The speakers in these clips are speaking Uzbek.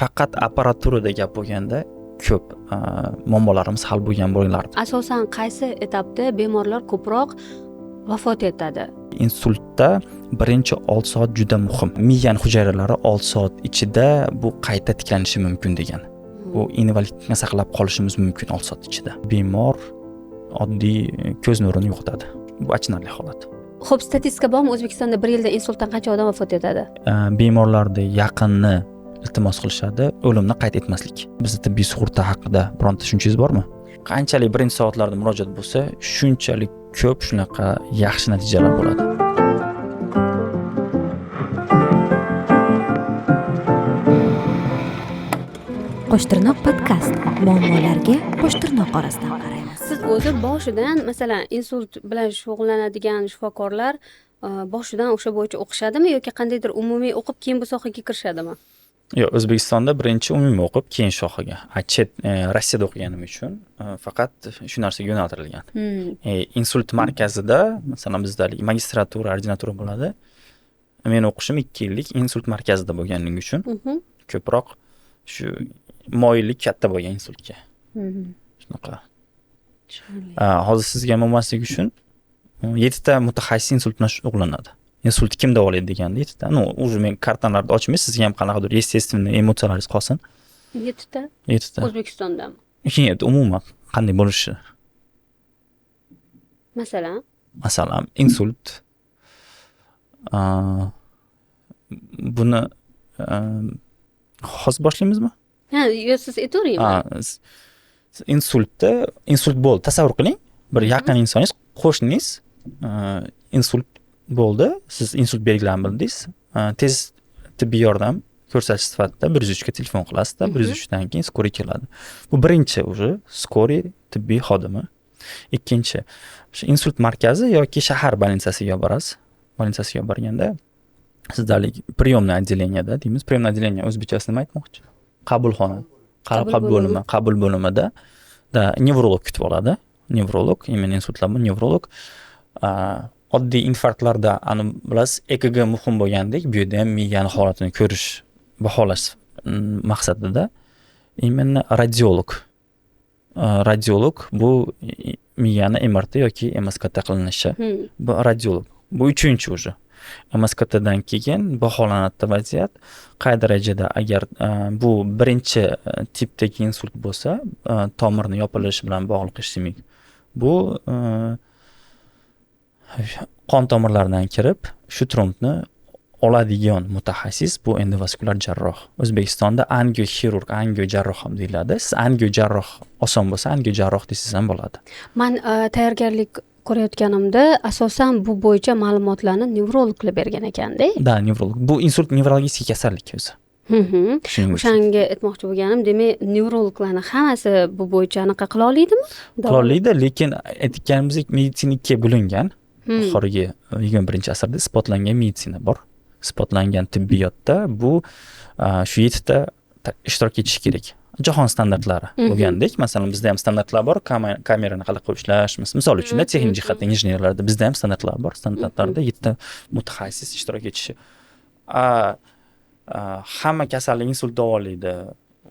faqat apparaturada gap bo'lganda ko'p muammolarimiz hal bo'lgan bo'lardi. Asosan qaysi etapda bemorlar ko'proq vafot etadi? Insultda birinchi 6 soat juda muhim. Miyani hujayralari 6 soat ichida bu qayta tiklanishi mumkin degan. Bu invalidlikni saqlab qolishimiz mumkin 6 soat ichida. Bemor oddiy ko'z nurini yo'qotadi. Bu achinarli holat. Xo'p, statistika bormi? O'zbekistonda bir yilda insultdan qancha odam vafot etadi? Bemorlarda yaqinni iltimos qilishadi, o'limni qayd etmaslik. Bizda tibbiy sug'urta haqida bironta tushunchangiz bormi? Qanchalik birinchi soatlarda murojaat bo'lsa, shunchalik ko'p shunaqa yaxshi natijalar bo'ladi. Qo'shtirnoq podkast. Muammolarga qo'shtirnoq orasidan qaraymiz. Siz o'zi boshidan, masalan, insult bilan shug'ullanadigan shifokorlar boshidan o'sha bo'yicha o'qishadimi yoki qandaydir umumiy o'qib keyin bu sohaga kirishadimi? Yo'q, O'zbekistonda birinchi umumiy o'qib, keyin sohaga. Rossiyada o'qiganim uchun faqat shu narsaga yo'naltirilgan. Insult markazida, masalan, bizda magistratura, ordinatura bo'ladi. Men o'qishim 2 yillik insult markazida bo'lganligi uchun ko'proq shu moyillik katta bo'lgan insultga. Shunaqa. Hozir sizga bo'lmasligi uchun 7 ta mutaxassis insult bilan shug'ullanadi. Insult kim davolaydi deganda 7 ta. Уже men kartanlarni ochmay, sizga ham qanaqadir естественный emotsiyalaringiz qolsin. 7 ta? 7 ta. O'zbekistondami? Umuman qanday bo'lishi? Masalan, insult. Buni hozir boshlaymizmi? Ha, yo siz aytaveringmi? Insult bo'ldi. Tasavvur qiling, bir yaqin insoningiz, qo'shningiz insult bo'ldi. Siz insult belgilarini bildingiz. Tez tibbiy yordam ko'rsatish sifatida 103 ga telefon qilasiz. 103 dan keyin skori keladi. Bu birinchi уже skori tibbiy xodimi. Ikkinchi, o'sha insult markazi yoki shahar больницасiga borasiz. Больницасiga borganda sizda приемное отделениеda deymiz. Приемное отделение o'zbekchasi nima aytmoqchi? Qabulxona. Qabul bo'limida nevrolog kutib oladi. Nevrolog, именно insultlar bu nevrolog. Oddiy infarktlarda bilasiz, EKG muhim bo'lgandek, bu yerda ham miyani holatini ko'rish, baholash maqsadida именно radiolog. Radiolog bu miyani MRT yoki MSKT qilinishi. Bu radiolog. Bu uchinchi уже. MSKTdan keyin baholanadi vaziyat. Qay darajada agar bu birinchi tipdagi insult bo'lsa, tomirni yopilishi bilan bog'liq ishemik. Bu qon tomirlaridan kirib, shu trombni oladigan mutaxassis bu endovaskular jarroh. O'zbekistonda angioxirurg, angiojarroh ham deyiladi. Siz angiojarroh oson bo'lsa, angiojarroh desangiz ham bo'ladi. Men tayyorgarlik ko'rayotganimda asosan bu bo'yicha ma'lumotlarni nevrologlar bergan ekanda. Da, nevrolog. Bu insult nevrologik kasallik o'zi. O'shanga aytmoqchi bo'lganim, demak, nevrologlarning hammasi bu bo'yicha anaqa qila oladimi? Qila oladi, lekin aytganimizdek meditsina ikkiga bo'lingan. Oxirgi 21-asrda isbotlangan meditsina bor. Isbotlangan tibbiyotda bu shu 7 ta ishtirok etishi kerak. Jahon standartlari bo'lgandek, masalan, bizda ham standartlar bor, kamerani qanday qo'yib ishlash, misol uchun texnik jihatdan injenerlarda bizda ham standartlar bor. Standartlarda 7 ta mutaxassis ishtirok etishi. Hamma kasallik insult davolaydi.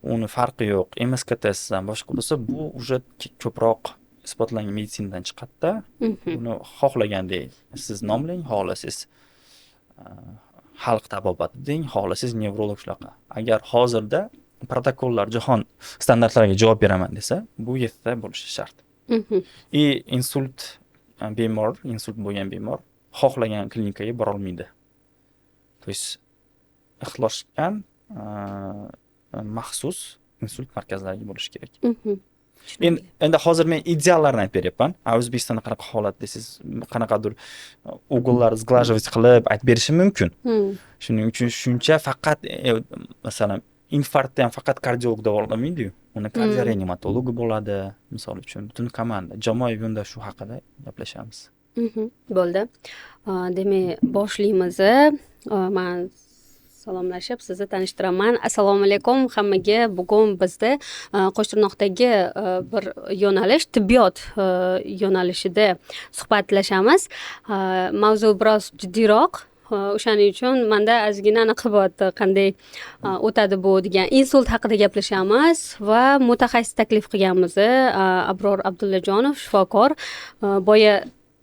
Uni farqi yo'q. MSKTdan boshqa bo'lsa, bu уже ko'proq isbotlangan meditsinadan chiqadi-da. Buni xohlagandek siz nomlang, xohlasangiz xalq tabobati deng, xohlasangiz nevrolog shunaqa. Agar hozirda protokollar jahon standartlariga javob beraman desa, bu 7 ta bo'lishi shart. Insult bo'lgan bemor xohlagan klinikaga bora olmaydi. То есть ixtiloshgan maxsus insult markazlariga bo'lishi kerak. Endi hozir men ideallarni aytib beryapman. O'zbekistonda qanaqa holat desiz, qanaqadir ugollar sglajivать qilib aytib berishim mumkin. Shuning uchun shuncha faqat masalan infarktda ham faqat kardiolog davolamaydi-yu. Uni kardioreanimatologi bo'ladi, misol uchun butun komanda. Jamoaviy yondashuv haqida gaplashamiz. Bo'ldi. Demak, boshlaymiz. Men salomlashib sizni tanishtiraman. Assalomu alaykum hammaga. Bugun bizda Qo'shtirnoqdagi bir yo'nalish, tibbiyot yo'nalishida suhbatlashamiz. Mavzu biroz jiddiyroq. O'shaning uchun menda ozgina anaqa bo'lyapti, qanday o'tadi bu degan. Insult haqida gaplashamiz va mutaxassis taklif qilganmiz. Abror Abdullajonov, shifokor. Boya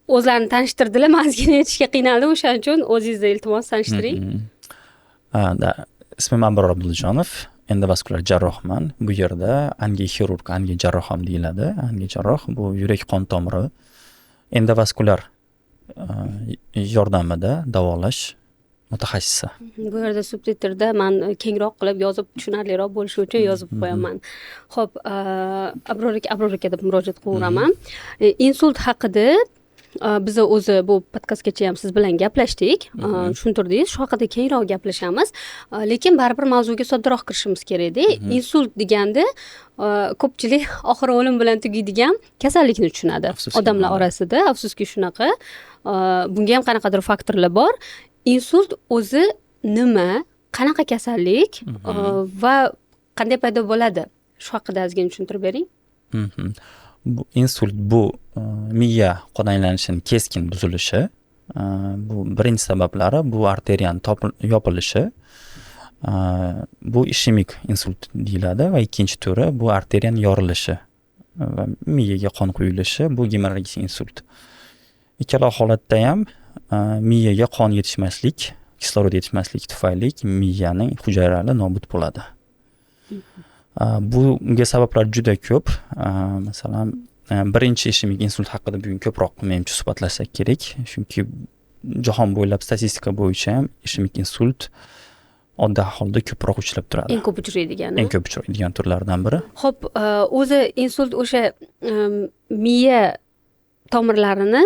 o'zlarini tanishtirdilar, men ozgina aytishga qiynaldim, o'shaning uchun o'zingizni iltimos tanishtiring. Ismim Abror Abdullajonov, endovaskular jarrohman. Bu yerda angioxirurg, angiojarroh ham deyiladi. Angiojarroh bu yurak qon tomiri endovaskular yordamida davolash mutaxassisi. Bu yerda subtitrda men kengroq qilib yozib tushunarliroq bo'lishi uchun yozib qo'yaman. Xo'p, Abror aka deb murojaat qilaveraman. Insult haqida biz o'zi bu podkastgacha ham siz bilan gaplashdik, tushuntirdingiz. Shu haqida keyinroq gaplashamiz. Lekin baribir mavzuga soddaroq kirishimiz kerak-da. Insult deganda ko'pchilik oxiri o'lim bilan tugaydigan kasallikni tushunadi odamlar orasida. Afsuski shunaqa. Bunga ham qanaqadir faktorlar bor. Insult o'zi nima, qanaqa kasallik va qanday paydo bo'ladi? Shu haqida ozgina tushuntirib bering. Bu insult bu miya qon aylanishining keskin buzilishi. Bu birinchi sabablari bu arteriyaning yopilishi. Bu ishemik insult deyiladi va ikkinchi turi bu arteriyaning yorilishi va miyaga qon quyilishi, bu gemorragik insult. Ikkala holatda ham miyaga qon yetishmaslik, kislorod yetishmaslik tufayli miyaning hujayralari nobud bo'ladi. Bunga sabablar juda ko'p. Masalan, birinchi ishemik insult haqida bugun ko'proq menimcha suhbatlashsak kerak, chunki jahon bo'ylab statistika bo'yicha ham ishemik insult oddiy ahvolda ko'proq uchrab turadi. Eng ko'p uchraydigan. Eng ko'p uchraydigan turlardan biri. Xo'p, o'zi insult o'sha miya tomirlarini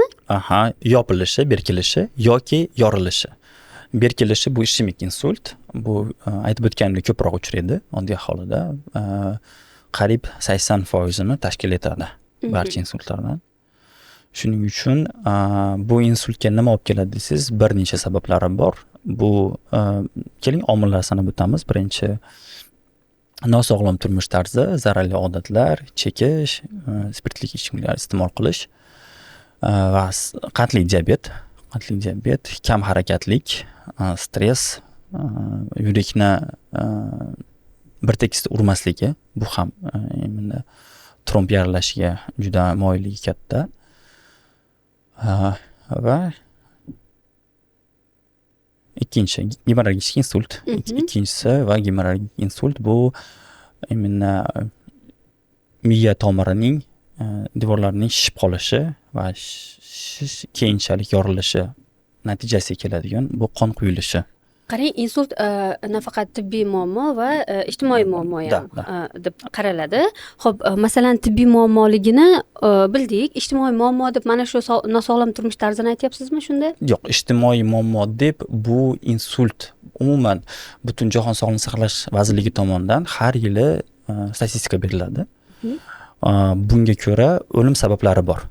yopilishi, berkilishi yoki yorilishi. Berkilishi bu ishemik insult. Bu aytib o'tganimdek ko'proq uchraydi oddiy ahvolda. Qariyb 80% tashkil etadi barcha insultlardan. Shuning uchun bu insultga nima olib keladi desangiz, bir necha sabablari bor. Bu keling omillar sanab o'tamiz. Birinchi nosog'lom turmush tarzi, zararli odatlar, chekish, spirtli ichimliklar iste'mol qilish va qandli diabet, kam harakatlik, stress, yurakni bir tekisda urmasligi, bu ham tromb yaralashiga juda moyilligi katta. Va ikkinchi gemorragik insult. Ikkinchisi va gemorragik insult bu miya tomirining devorlarining shishib qolishi va keyinchalik yorilishi natijasiga keladigan bu qon quyilishi. Qarang, insult nafaqat tibbiy muammo va ijtimoiy muammo ham deb qaraladi. Xo'p, masalan, tibbiy muammoligini bildik, ijtimoiy muammo deb mana shu nosog'lom turmush tarzini aytyapsizmi shunda? Yo'q, ijtimoiy muammo deb bu insult umuman butun jahon sog'liqni saqlash vazirligi tomonidan har yili statistika beriladi. Bunga ko'ra o'lim sabablari bor.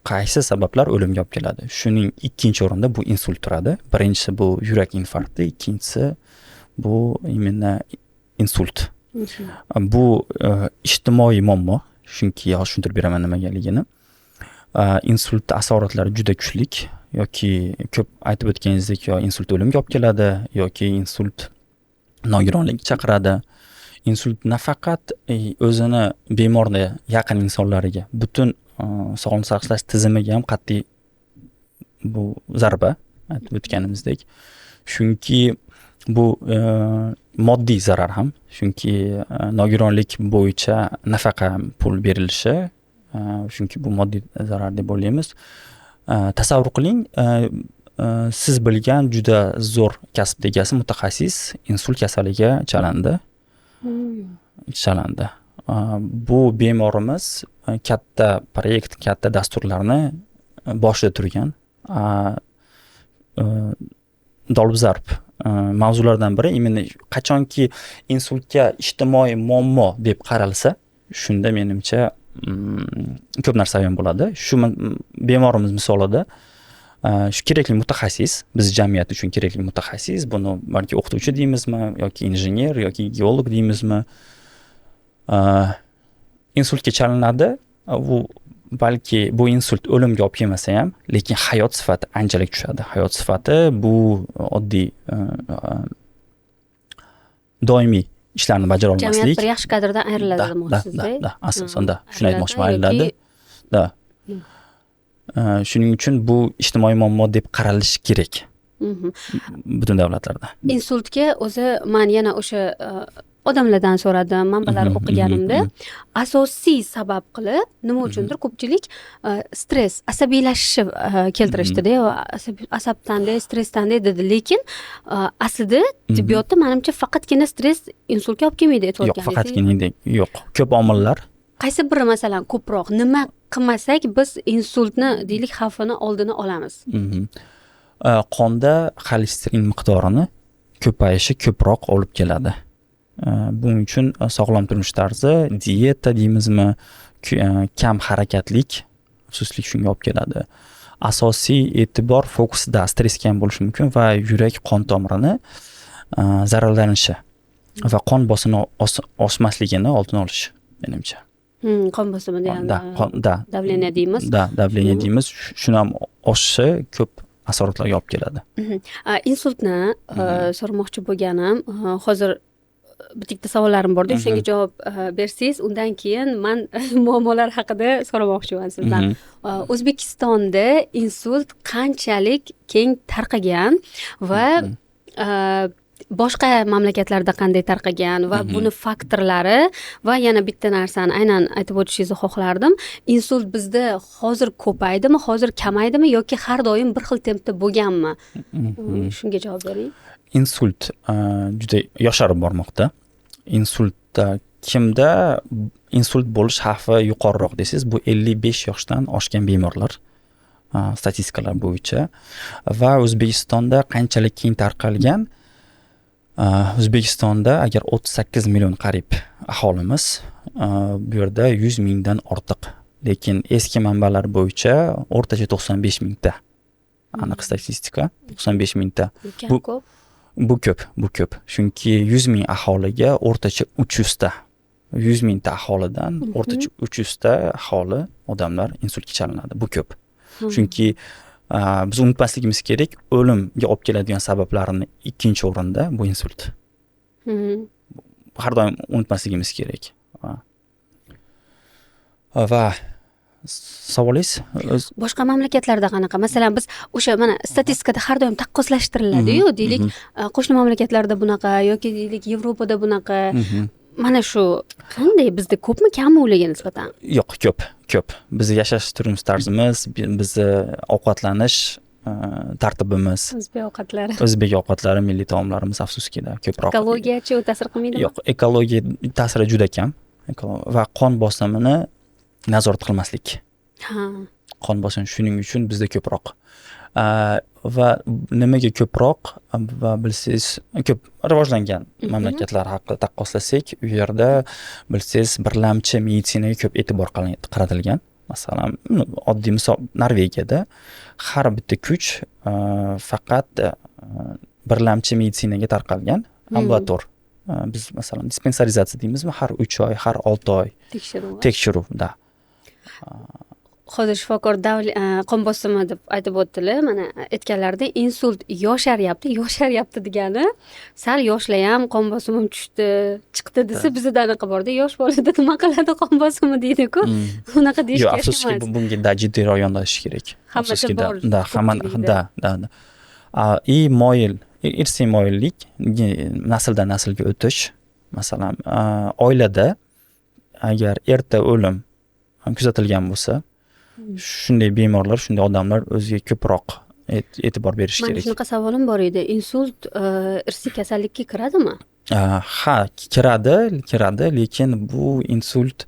Qaysi sabablar o'limga olib keladi? Shuning ikkinchi o'rinda bu insult turadi. Birinchisi bu yurak infarkti, ikkinchisi bu insult. Bu ijtimoiy muammo, chunki hozir tushuntirib beraman nimagaligini. Insult asoratlari juda kuchli, yoki ko'p aytib o'tganingizdek, yo insult o'limga olib keladi, yoki insult nogironlikka chaqiradi. Insult nafaqat o'zini bemorga yaqin insonlariga, butun sog'liqni saqlash tizimiga ham qat'iy bu zarba, aytib o'tganimizdek. Chunki bu moddiy zarar ham, chunki nogironlik bo'yicha nafaqa pul berilishi, chunki bu moddiy zarar deb o'ylaymiz. Tasavvur qiling, siz bilgan juda zo'r kasb egasi mutaxassis insult kasaliga chalandi. Bu bemorimiz katta proyekt, katta dasturlarni boshida turgan. Dolzarb mavzulardan biri qachonki insultga ijtimoiy muammo deb qaralsa, shunda menimcha ko'p narsa ayon bo'ladi. Shu bemorimiz misolida shu kerakli mutaxassis, biz jamiyat uchun kerakli mutaxassis, buni balki o'qituvchi deymizmi, yoki injener, yoki geolog deymizmi, insultga chalinadi. U balki bu insult o'limga olib kelmasa ham, lekin hayot sifati anchalik tushadi. Hayot sifati bu oddiy doimiy ishlarni bajara olmaslik. Jamiyat bir yaxshi kadrdan ayriladi demoqchisizda. Asosan shuni aytmoqchiman, ayriladi. Shuning uchun bu ijtimoiy muammo deb qaralishi kerak. Butun davlatlarda. Insultga o'zi men yana o'sha odamlardan so'radim, manbalar o'qiganimda asosiy sabab qilib nima uchundir ko'pchilik stress, asabiylashishni keltirishdi-da, asabdan, stressdan dedi, lekin aslida tibbiyotda menimcha faqatgina stress insultga olib kelmaydi aytib Yo'q, faqatgina yo'q. Ko'p omillar. Qaysi biri masalan ko'proq nima qilmasak biz insultni deylik xavfini oldini olamiz? Qonda xolesterin miqdorini ko'payishi ko'proq olib keladi. Buning uchun sog'lom turmush tarzi, dieta deymizmi, kam harakatlik, afsuslik shunga olib keladi. Asosiy e'tibor fokusda stress kam bo'lishi mumkin va yurak qon tomirini zararlanishi va qon bosimi oshmasligini oldini olish menimcha. Qon bosimida ham davleniya deymiz. Davleniya deymiz. Shuni ham oshishi ko'p asoratlarga olib keladi. Insultni so'ramoqchi bo'lganim, hozir bitta savollarim bor-da, o'shanga javob bersangiz, undan keyin men muammolar haqida so'ramoqchiman sizdan. O'zbekistonda insult qanchalik keng tarqagan va boshqa mamlakatlarda qanday tarqagan va buni faktorlari va yana bitta narsani aynan aytib o'tishingizni xohlardim. Insult bizda hozir ko'paydimi, hozir kamaydimi yoki har doim bir xil tempda bo'lganmi? Shunga javob bering. Insult juda yosharib bormoqda. Insultda kimda insult bo'lish xavfi yuqoriroq desangiz, bu 55 yoshdan oshgan bemorlar statistikalar bo'yicha va O'zbekistonda qanchalik keng tarqalgan? O'zbekistonda agar 38 million qarib aholimiz, bu yerda 100 mingdan ortiq, lekin eski manbalar bo'yicha o'rtacha 95 mingta. Aniq statistika 95 mingta. Bu ko'p. Chunki 100 ming aholiga o'rtacha 300 ta. 100 mingta aholidan o'rtacha 300 ta aholi odamlar insultga chalinadi. Bu ko'p. Chunki biz unutmasligimiz kerak, o'limga olib keladigan sabablarni ikkinchi o'rinda bu insult. Har doim unutmasligimiz kerak. Va savolingiz boshqa mamlakatlarda qanaqa? Masalan, biz o'sha mana statistikada har doim taqqoslashtiriladi-yu, deylik, qo'shni mamlakatlarda bunaqa yoki deylik Yevropada bunaqa. Mana shu qanday, bizda ko'pmi, kammi ularga nisbatan? Yo'q, ko'p. Biz yashash turmush tarzimiz, bizni ovqatlanish tartibimiz, o'zbek ovqatlari, milliy taomlarimiz afsuskida ko'proq. Ekologiyachi ta'sir qilmaydimi? Yo'q, ekologiya ta'siri juda kam va qon bosimini nazorat qilmaslik. Qon bosimi shuning uchun bizda ko'proq. Va nimaga ko'proq va bilsangiz, ko'p rivojlangan mamlakatlar haqida taqqoslasak, u yerda bilsangiz birlamchi meditsinaga ko'p e'tibor qaratilgan. Masalan, oddiy misol Norvegiyada har bitta kuch faqat birlamchi meditsinaga tarqalgan ambulator. Biz masalan dispensarizatsiya deymizmi, har 3 oy, har 6 oy tekshiruvda. Hozir shifokor qon bosimi deb aytib o'tdilar. Mana aytganlarida insult yosharyapti degani, sal yoshlar ham qon bosimim chiqdi desa, bizda anaqa borda, yosh bolada nima qiladi qon bosimi deydi-ku. Unaqa deyish kerak emas. Afsuski bunga jiddiy rioya qilish kerak. Afsuski irsiy moyillik nasldan naslga o'tish. Masalan, oilada agar erta o'lim kuzatilgan bo'lsa, shunday bemorlar, shunday odamlar o'ziga ko'proq e'tibor berish kerak. Mana shunaqa savolim bor edi. Insult irsiy kasallikka kiradimi? Ha, kiradi, lekin bu insult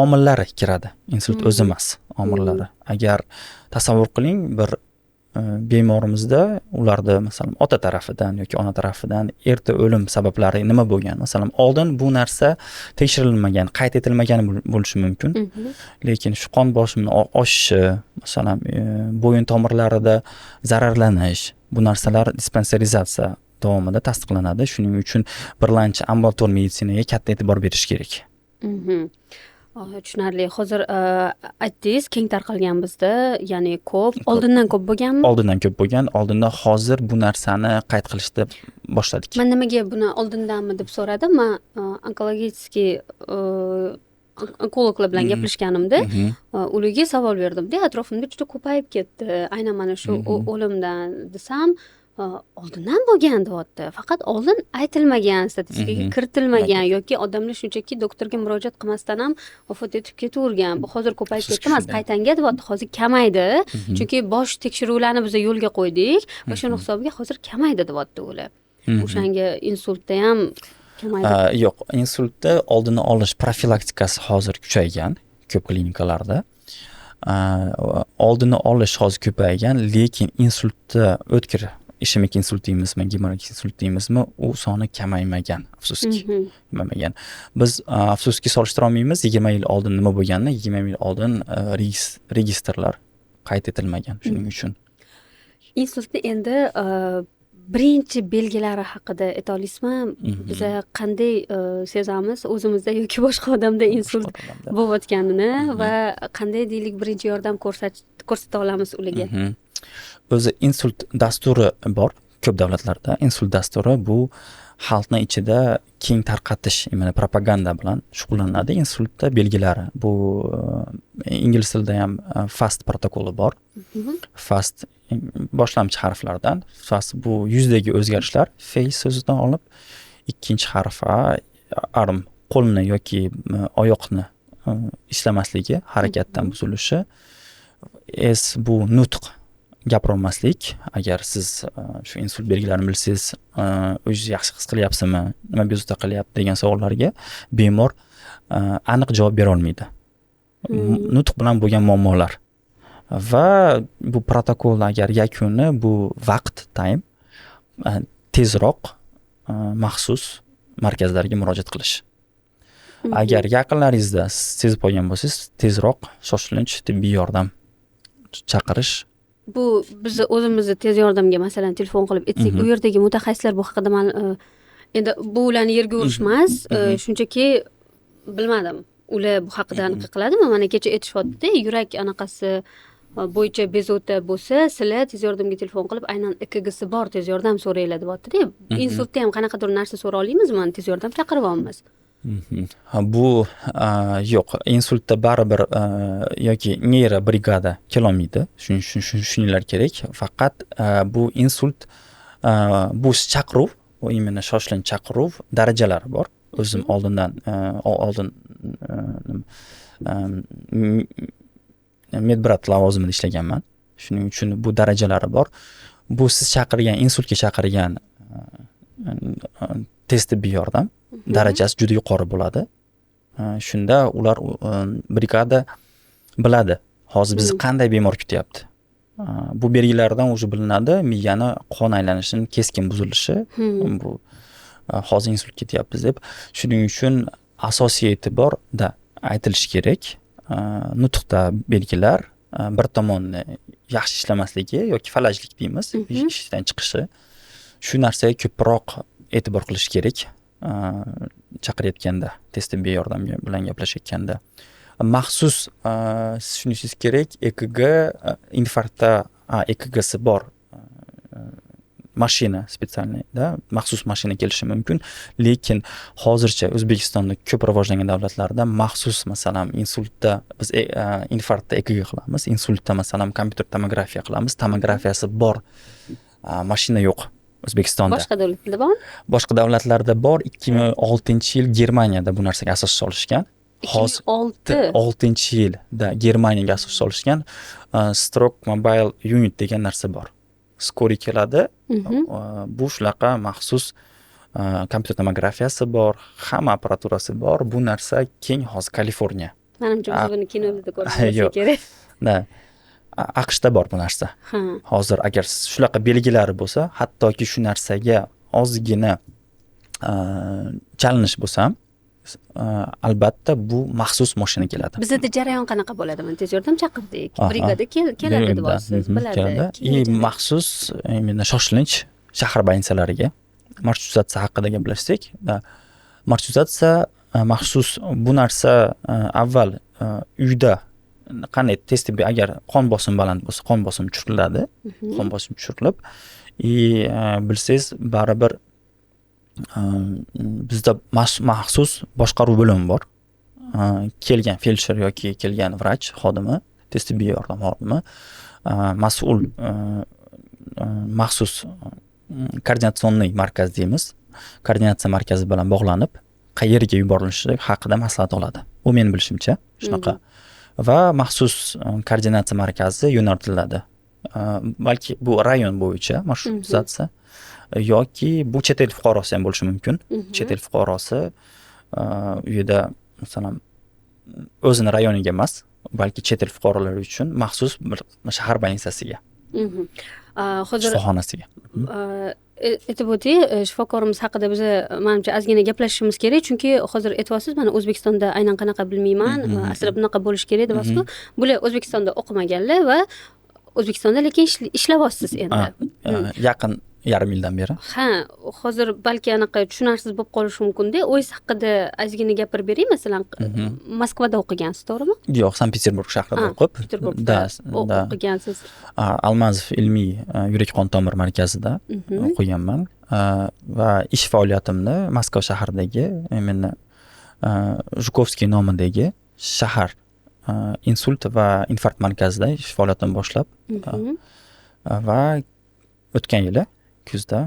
omillari kiradi. Insult o'zi emas, omillari. Agar tasavvur qiling, bir bemorimizda ularda masalan ota tarafidan yoki ona tarafidan erta o'lim sabablari nima bo'lgan? Masalan, oldin bu narsa tekshirilmagan, qayd etilmagan bo'lishi mumkin. Lekin shu qon bosimining oshishi, masalan, bo'yin tomirlarida zararlanish, bu narsalar dispensarizatsiya davomida tasdiqlanadi. Shuning uchun birlamchi ambulator meditsinaga katta e'tibor berish kerak. Tushunarli. Hozir aytdingiz, keng tarqalgan bizda, ya'ni ko'p, oldindan ko'p bo'lganmi? Oldindan ko'p bo'lgan, oldinda hozir bu narsani qayd qilishni boshladik. Men nimaga buni oldindanmi deb so'radim. Men onkologический onkologlar bilan gaplashganimda ularga savol berdimda, atrofimda juda ko'payib ketdi. Aynan mana shu o'limdan desam, oldindan bo'lgan deyapti. Faqat oldin aytilmagan, statistikaga kiritilmagan yoki odamlar shunchaki doktorga murojaat qilmasdan ham vafot etib ketavergan. Bu hozir ko'payib ketdi emas, qaytanga deyapti. Hozir kamaydi. Chunki bosh tekshiruvlarni biz yo'lga qo'ydik va shuni hisobiga hozir kamaydi deyapti ular. O'shanga insultda ham yo'q, insultni oldini olish profilaktikasi hozir kuchaygan ko'p klinikalarda. Oldini olish hozir ko'paygan, lekin insultni o'tkir ishemik insult deymizmi, gemoragik insult deymizmi, u soni kamaymagan, afsuski. Kamaymagan. Biz afsuski solishtira olmaymiz 20 yil oldin nima bo'lganini, 20 yil oldin registrlar qayd etilmagan. Shuning uchun insultni endi birinchi belgilari haqida ayta olasizmi? Biz qanday sezamiz o'zimizda yoki boshqa odamda insult bo'layotganini va qanday deylik birinchi yordam ko'rsata olamiz ularga? O'zi insult dasturi bor ko'p davlatlarda. Insult dasturi bu xalqni ichida keng tarqatish, ya'ni propaganda bilan shug'ullanadi. Insultda belgilari bu ingliz tilida ham FAST protokoli bor. FAST boshlamchi harflardan. FAST bu yuzdagi o'zgarishlar, face so'zidan olib ikkinchi harf arm, qo'lni yoki oyoqni ishlamasligi, harakatdan buzilishi. S bu nutq, gapirolmaslik. Agar siz shu insult belgilarini bilsangiz, o'zingizni yaxshi his qilyapsizmi, nima bezovta qilyapti degan savollarga bemor aniq javob bera olmaydi. Nutq bilan bo'lgan muammolar va bu protokol agar yakuni bu vaqt, time tezroq maxsus markazlarga murojaat qilish. Agar yaqinlaringizda sezib qolgan bo'lsangiz, tezroq shoshilinch tibbiy yordam chaqirish. Bu biz o'zimizni tez yordamga masalan telefon qilib aytsak, u yerdagi mutaxassislar bu haqida endi bu ularni yerga urishmas, shunchaki bilmadim. Ular bu haqida aniq qiladimi? Mana kecha aytishyapti, yurak anaqasi bo'yicha bezovta bo'lsa, sizlar tez yordamga telefon qilib aynan EKG'si bor tez yordam so'ranglar deyapti-da. Insultda ham qanaqadir narsa so'ra olamizmi? Tez yordam chaqirib olamiz. Bu yo'q, insultda baribir yoki neyro brigada kelolmaydi. Shuninglar kerak. Faqat bu insult bu chaqiruv, u imенно shoshilinch chaqiruv darajalari bor. O'zim oldin medbrat lavozimida ishlaganman. Shuning uchun bu darajalari bor. Bu siz chaqirgan, insultga chaqirgan tez tibbiy yordam darajasi juda yuqori bo'ladi. Shunda ular brigada biladi, hozir bizni qanday bemor kutyapti. Bu belgilardan o'zi bilinadi, miyani qon aylanishining keskin buzilishi, bu hozir insult ketyapmiz deb. Shuning uchun asosiy e'tiborda aytilishi kerak. Nutqda belgilar, bir tomonni yaxshi ishlamasligi yoki falajlik deymiz, ishdan chiqishi. Shu narsaga ko'proq e'tibor qilish kerak. Chaqirayotganda, tez tibbiy yordam bilan gaplashayotganda. Maxsus tushunishimiz kerak, EKG infarktda EKG'si bor mashina spesialniyda, maxsus mashina kelishi mumkin, lekin hozircha O'zbekistonda ko'p rivojlangan davlatlarda maxsus masalan insultda biz infarktda EKG qilamiz, insultda masalan kompyuter tomografiya qilamiz, tomografiyasi bor mashina yo'q O'zbekistonda. Boshqa davlatlarda bormi? Boshqa davlatlarda bor. 2006-yil Germaniyada bu narsaga asos solishgan. 2006-yilda Germaniyaga asos solishgan Stroke Mobile Unit degan narsa bor. Skori keladi. Bu shunaqa maxsus kompyuter tomografiyasi bor, hamma apparaturasi bor. Bu narsa keng hozir Kaliforniya. Menimcha biz buni kinolarda ko'rganimiz kerak. Da. AQShda bor bu narsa. Hozir agar shunaqa belgilari bo'lsa, hattoki shu narsaga ozgina chalinish bo'lsa, albatta bu maxsus mashina keladi. Bizda jarayon qanaqa bo'ladi? Men tez yordam chaqirdik. Brigada keladi deyapsiz, biladi. Maxsus, men shoshilinch shahar больницалariga marshrutsiya haqida gaplashsak, marshrutsiya maxsus bu narsa avval uyda qanday tez tibbiy agar qon bosimi baland bo'lsa qon bosimi tushiriladi. Qon bosimi tushirilib bilsangiz baribir bizda maxsus boshqaruv bo'limi bor. Kelgan feldsher yoki kelgan vrach xodimi, tez tibbiy yordam xodimi mas'ul maxsus koordinatsionniy markaz deymiz. Koordinatsiya markazi bilan bog'lanib, qayerga yuborilishi haqida maslahat oladi. Bu men bilishimcha shunaqa. Va maxsus koordinatsiya markazi yo'naltiriladi. Balki bu rayon bo'yicha marshrut tuzatsa yoki bu chet el fuqarosi ham bo'lishi mumkin. Chet el fuqarosi uyida masalan o'zini rayoniga emas, balki chet el fuqarolari uchun maxsus bir shahar больницasiga, hozir shifoxonasiga. aytib o'ting, shifokorimiz haqida biz menimcha ozgina gaplashishimiz kerak, chunki hozir aytyapsiz, mana O'zbekistonda aynan qanaqa bilmayman, aslida bunaqa bo'lish kerak deyapsiz-ku. Bular O'zbekistonda o'qimaganlar va O'zbekistonda lekin ishlayapsiz endi. Yaqin yarim yildan beri. Ha, hozir balki anaqa tushunarsiz bo'lib qolishi mumkin-da. O'zingiz haqida ozgina gapirib bering, masalan, Moskvada o'qigansiz, to'g'rimi? Yo'q, Sankt-Peterburg shahrida Peterburgda o'qigansiz. Almazov ilmiy yurak qon tomir markazida o'qiganman va ish faoliyatimni Moskva shahridagi, meni Zhukovskiy nomidagi shahar insult va infarkt markazida ish faoliyatimni boshlab va o'tgan yili kuzda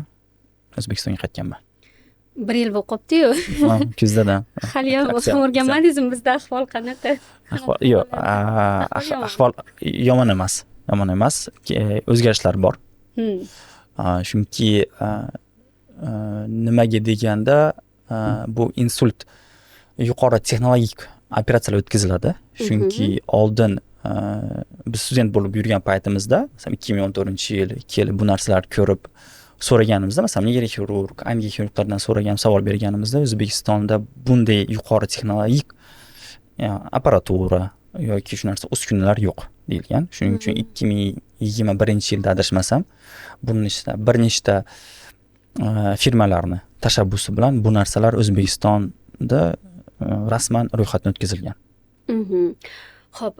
O'zbekistonga qaytganman. 1 yil bo'lib qolibdi-yu. Kuzda. Hali ham o'rganmadingizmi, bizda ahvol qanaqa? Yo'q, ahvol yomon emas. Yomon emas, o'zgarishlar bor. Chunki nimaga deganda bu insult yuqori texnologik operatsiyalar o'tkaziladi. Chunki oldin biz student bo'lib yurgan paytimizda, masalan 2014-yil, 2 yil bu narsalarni ko'rib so'raganimizda, masalan neyroxirurg, angioxirurglardan so'ragan savol berganimizda, O'zbekistonda bunday yuqori texnologik apparatura yoki shu narsa uskunalar yo'q deyilgan. Shuning uchun 2021-yilda adashmasam, bir nechta firmalarni tashabbusi bilan bu narsalar O'zbekistonda rasman ro'yxatdan o'tkazilgan. Xo'p,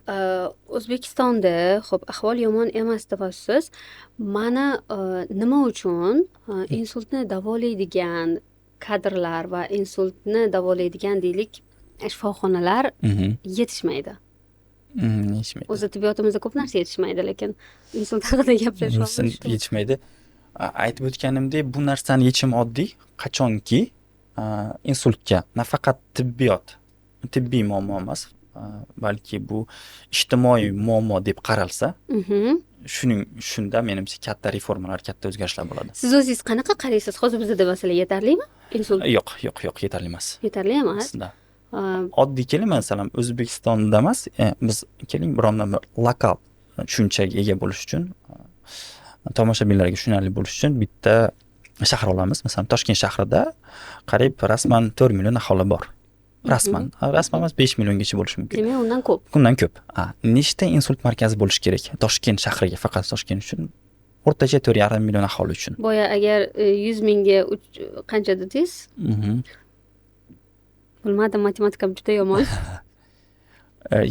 O'zbekistonda ahvol yomon emas deyapsiz. Mana nima uchun insultni davolaydigan kadrlar va insultni davolaydigan deylik shifoxonalar yetishmaydi. O'zi tibbiyotimizda ko'p narsa yetishmaydi, lekin insult haqida gapirishimiz yetishmaydi. Aytib o'tganimdek, bu narsani yechimi oddiy. Qachonki insultga nafaqat tibbiy muammo emas, balki bu ijtimoiy muammo deb qaralsa, shunda menimcha katta reformalar, katta o'zgarishlar bo'ladi. Siz o'zingiz qanaqa qaraysiz? Hozir bizda masalan yetarlimi? Insult? Yo'q, yetarli emas. Yetarli emas. Oddiy keling, masalan, O'zbekistonda emas, biz keling birondan bir lokal tushunchaga ega bo'lish uchun, tomoshabinlarga tushunarli bo'lish uchun bitta shahar olamiz. Masalan, Toshkent shahrida qariyb rasman 4 million aholi bor. Rasman emas 5 milliongacha bo'lishi mumkin. Demak, undan ko'p. Undan ko'p. Nechta insult markazi bo'lishi kerak? Toshkent shahriga, faqat Toshkent uchun o'rtacha 4,5 million aholi uchun. Boya agar 100 mingga qancha dedingiz? Bilmadim, matematikam juda yomon.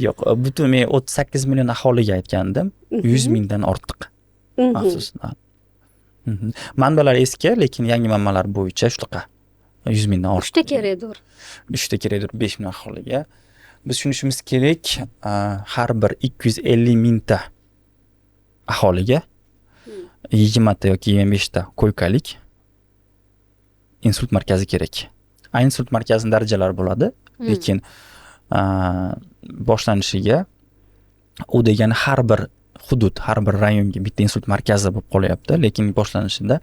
Yo'q, butun men 38 million aholiga aytgandim. 100 mingdan ortiq. Afsusdan. Manbalar eski, lekin yangi manbalar bo'yicha shunaqa 100 mingdan ortiq. 3 ta kerakdir 5 million aholiga. Biz tushunishimiz kerak, har bir 250 mingta aholiga 20 ta yoki 25 ta ko'ykalik insult markazi kerak. Insult markazining darajalari bo'ladi, lekin boshlanishiga u degani har bir hudud, har bir rayonga bitta insult markazi bo'lib qolyapti, lekin boshlanishida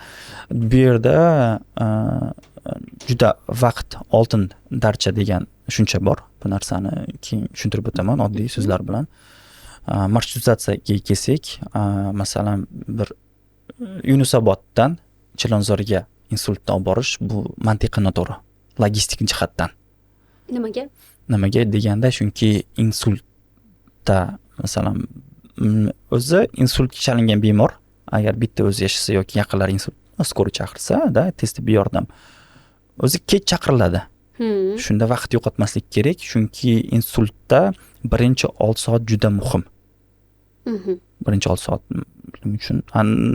bu yerda juda vaqt oltin darcha degan tushuncha bor. Bu narsani keyin tushuntirib o'taman oddiy so'zlar bilan. Marshrutsiyaga kelsak, masalan, bir Yunusoboddan Chilonzorga insultni olib borish bu mantiqiy noto'g'ri, logistik jihatdan. Nimaga deganda, chunki insultda masalan o'zi insultga chalingan bemor agar bitta o'zi yashasa yoki yaqinlari insult skoriy chaqirsa, tez tibbiy yordam o'zi kech chaqiriladi. Shunda vaqt yo'qotmaslik kerak, chunki insultda birinchi 6 soat juda muhim. Birinchi 6 soat uchun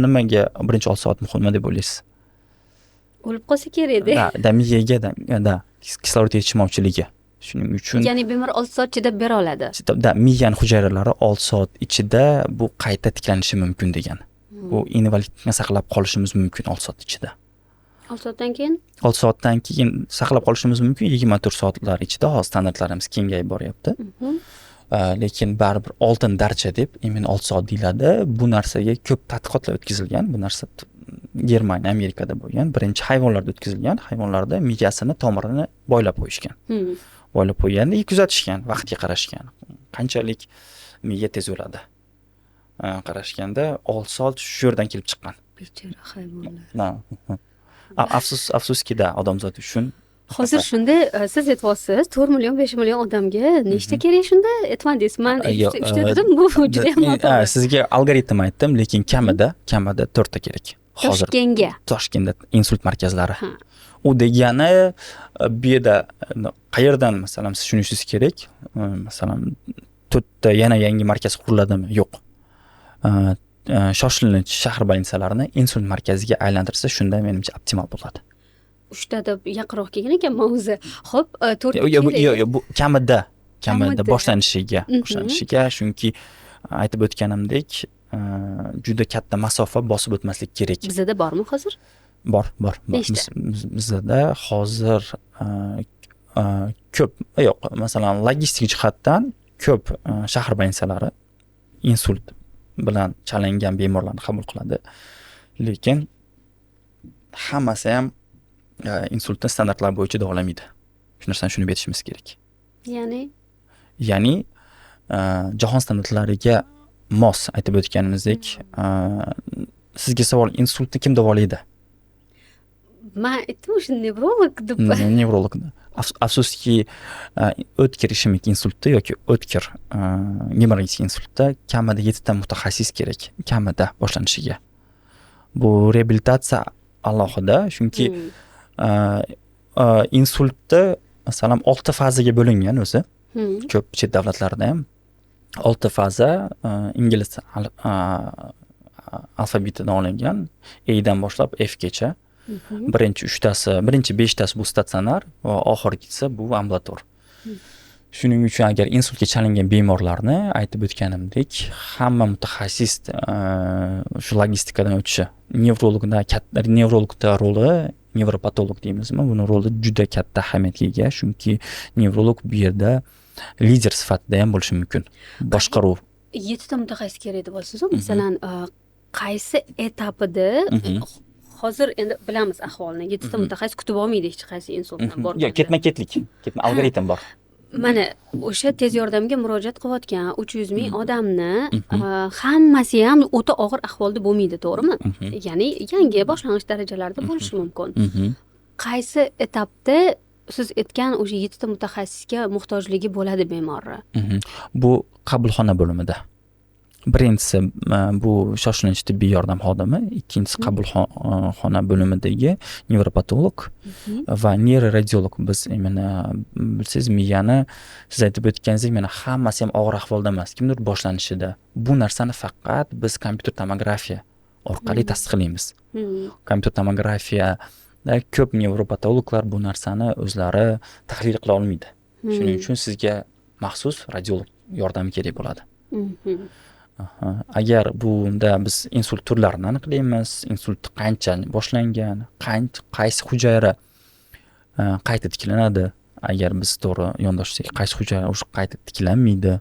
nimaga birinchi 6 soat muhim deb o'ylaysiz? O'lib qolsa kerak-da. Da miyaga da kislorod yetishmovchiligi. Shuning uchun Ya'ni bemor 6 soat chidab bera oladi. miyani hujayralari 6 soat ichida bu qayta tiklanishi mumkin degan. Bu invalidlikni saqlab qolishimiz mumkin 6 soat ichida. 6 soatdan keyin 6 soatdan keyin saqlab qolishimiz mumkin 24 soatlar ichida. Hozir standartlarimiz kengayib boryapti. Lekin baribir oltin darcha deb imенно 6 soat deyiladi. Bu narsaga ko'p tadqiqotlar o'tkazilgan. Bu narsa Germaniya, Amerikada bo'lgan. Birinchi hayvonlarda o'tkazilgan. Hayvonlarda miyasini, tomirini boylab qo'yishgan. Boylab qo'yganda kuzatishgan, vaqtga qarashgan. Qanchalik miya tez o'ladi. Qarashganda 6 soat shu yerdan kelib chiqqan. Bechora hayvonlar. Afsuski-da odamzod uchun. Hozir shunda siz aytyapsiz 4 million 5 million odamga nechta kerak shunda aytmadingiz. Men 3 ta dedim, bu juda ham noto'g'ri. Sizga algoritm aytdim, lekin kamida 4 ta kerak. Hozir Toshkentda insult markazlari. U degani bu yerda qayerdan masalan siz tushunishingiz kerak. Masalan 4 ta yana yangi markaz quriladimi? Yo'q. Shoshilinch shahar больницalarini insult markaziga aylantirsa, shunda menimcha optimal bo'ladi. 3 ta deb yaqinroq kelgan ekan o'zi. Xo'p, 4 ta. Yo'q, bu kamida boshlanishiga, chunki aytib o'tganimdek, juda katta masofa bosib o'tmaslik kerak. Bizda bormi hozir? Bor. Bizda hozir ko'p, yo'q, masalan, logistik jihatdan ko'p shahar больницалari insult bilan chalingan bemorlarni qabul qiladi. Lekin hammasi ham insultni standartlar bo'yicha davolamaydi. Shu narsani tushunib yetishimiz kerak. Ya'ni jahon standartlariga mos aytib o'tganimizdek, sizga savol, insultni kim davolaydi? Men aytdim o'sha nevrolog deb. Nevrolog. Afsuski o'tkir ishemik insultda yoki o'tkir gemorragik insultda kamida 7 ta mutaxassis kerak, kamida boshlanishiga. Bu reabilitatsiya alohida, chunki insultda masalan 6 fazaga bo'lingan o'zi. Ko'p chet davlatlarda ham 6 faza ingliz alfabetidan olingan, A dan boshlab F gacha. Birinchi 5 tasi bu statsionar va oxirgisi bu ambulator. Shuning uchun agar insultga chalingan bemorlarni aytib o'tganimdek, hamma mutaxassis shu logistikadan o'tishi, nevrologda roli, nevropatolog deymizmi, buni roli juda katta ahamiyatga ega, chunki nevrolog bu yerda lider sifatida ham bo'lishi mumkin. Boshqaruv 7 ta mutaxassis kerak deb olsangiz, masalan, qaysi etapida hozir endi bilamiz ahvolni. 7 ta mutaxassis kutib olmaydi hech qaysi insultdan bor. Yo'q, ketma-ketlik. Algoritm bor. Mana o'sha tez yordamga murojaat qilayotgan 300 ming odamni hammasi ham o'ta og'ir ahvolda bo'lmaydi, to'g'rimi? Ya'ni yangi boshlang'ich darajalarda bo'lishi mumkin. Qaysi etapda siz aytgan o'sha 7 ta mutaxassisga muhtojligi bo'ladi bemorni? Bu qabulxona bo'limida. Birinchisi bu shoshilinch tibbiy yordam xodimi, ikkinchisi qabulxona bo'limidagi nevropatolog va neuroradiolog. Biz mana bilsangiz miyani siz aytib o'tganingizdek, mana hammasi ham og'ir ahvolda emas, kimdir boshlanishida. Bu narsani faqat biz kompyuter tomografiya orqali tasdiqlaymiz. Kompyuter tomografiyada ko'p nevropatologlar bu narsani o'zlari tahlil qila olmaydi. Shuning uchun sizga maxsus radiolog yordami kerak bo'ladi. Agar bunda biz insult turlarini aniqlaymiz, insult qancha boshlangan, qaysi hujayra qayta tiklanadi, agar biz to'g'ri yondoshsak, qaysi hujayra o'sha qayta tiklanmaydi,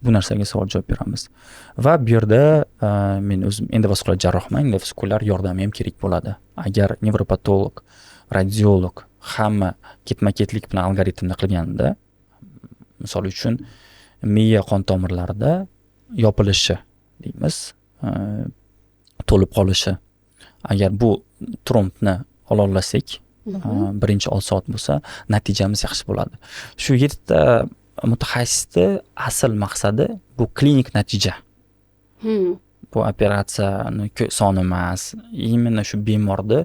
bu narsaga savol javob beramiz. Va bu yerda men o'zim endovaskular jarrohman, endovaskular yordami ham kerak bo'ladi. Agar nevropatolog, radiolog hamma ketma-ketlik bilan algoritmni qilganda, misol uchun miya qon tomirlarida yopilishi deymiz, to'lib qolishi. Agar bu trombni ololasak, birinchi 6 soat bo'lsa, natijamiz yaxshi bo'ladi. Shu 7 ta mutaxassisni asl maqsadi bu klinik natija. Bu operatsiyani soni emas, именно shu bemorni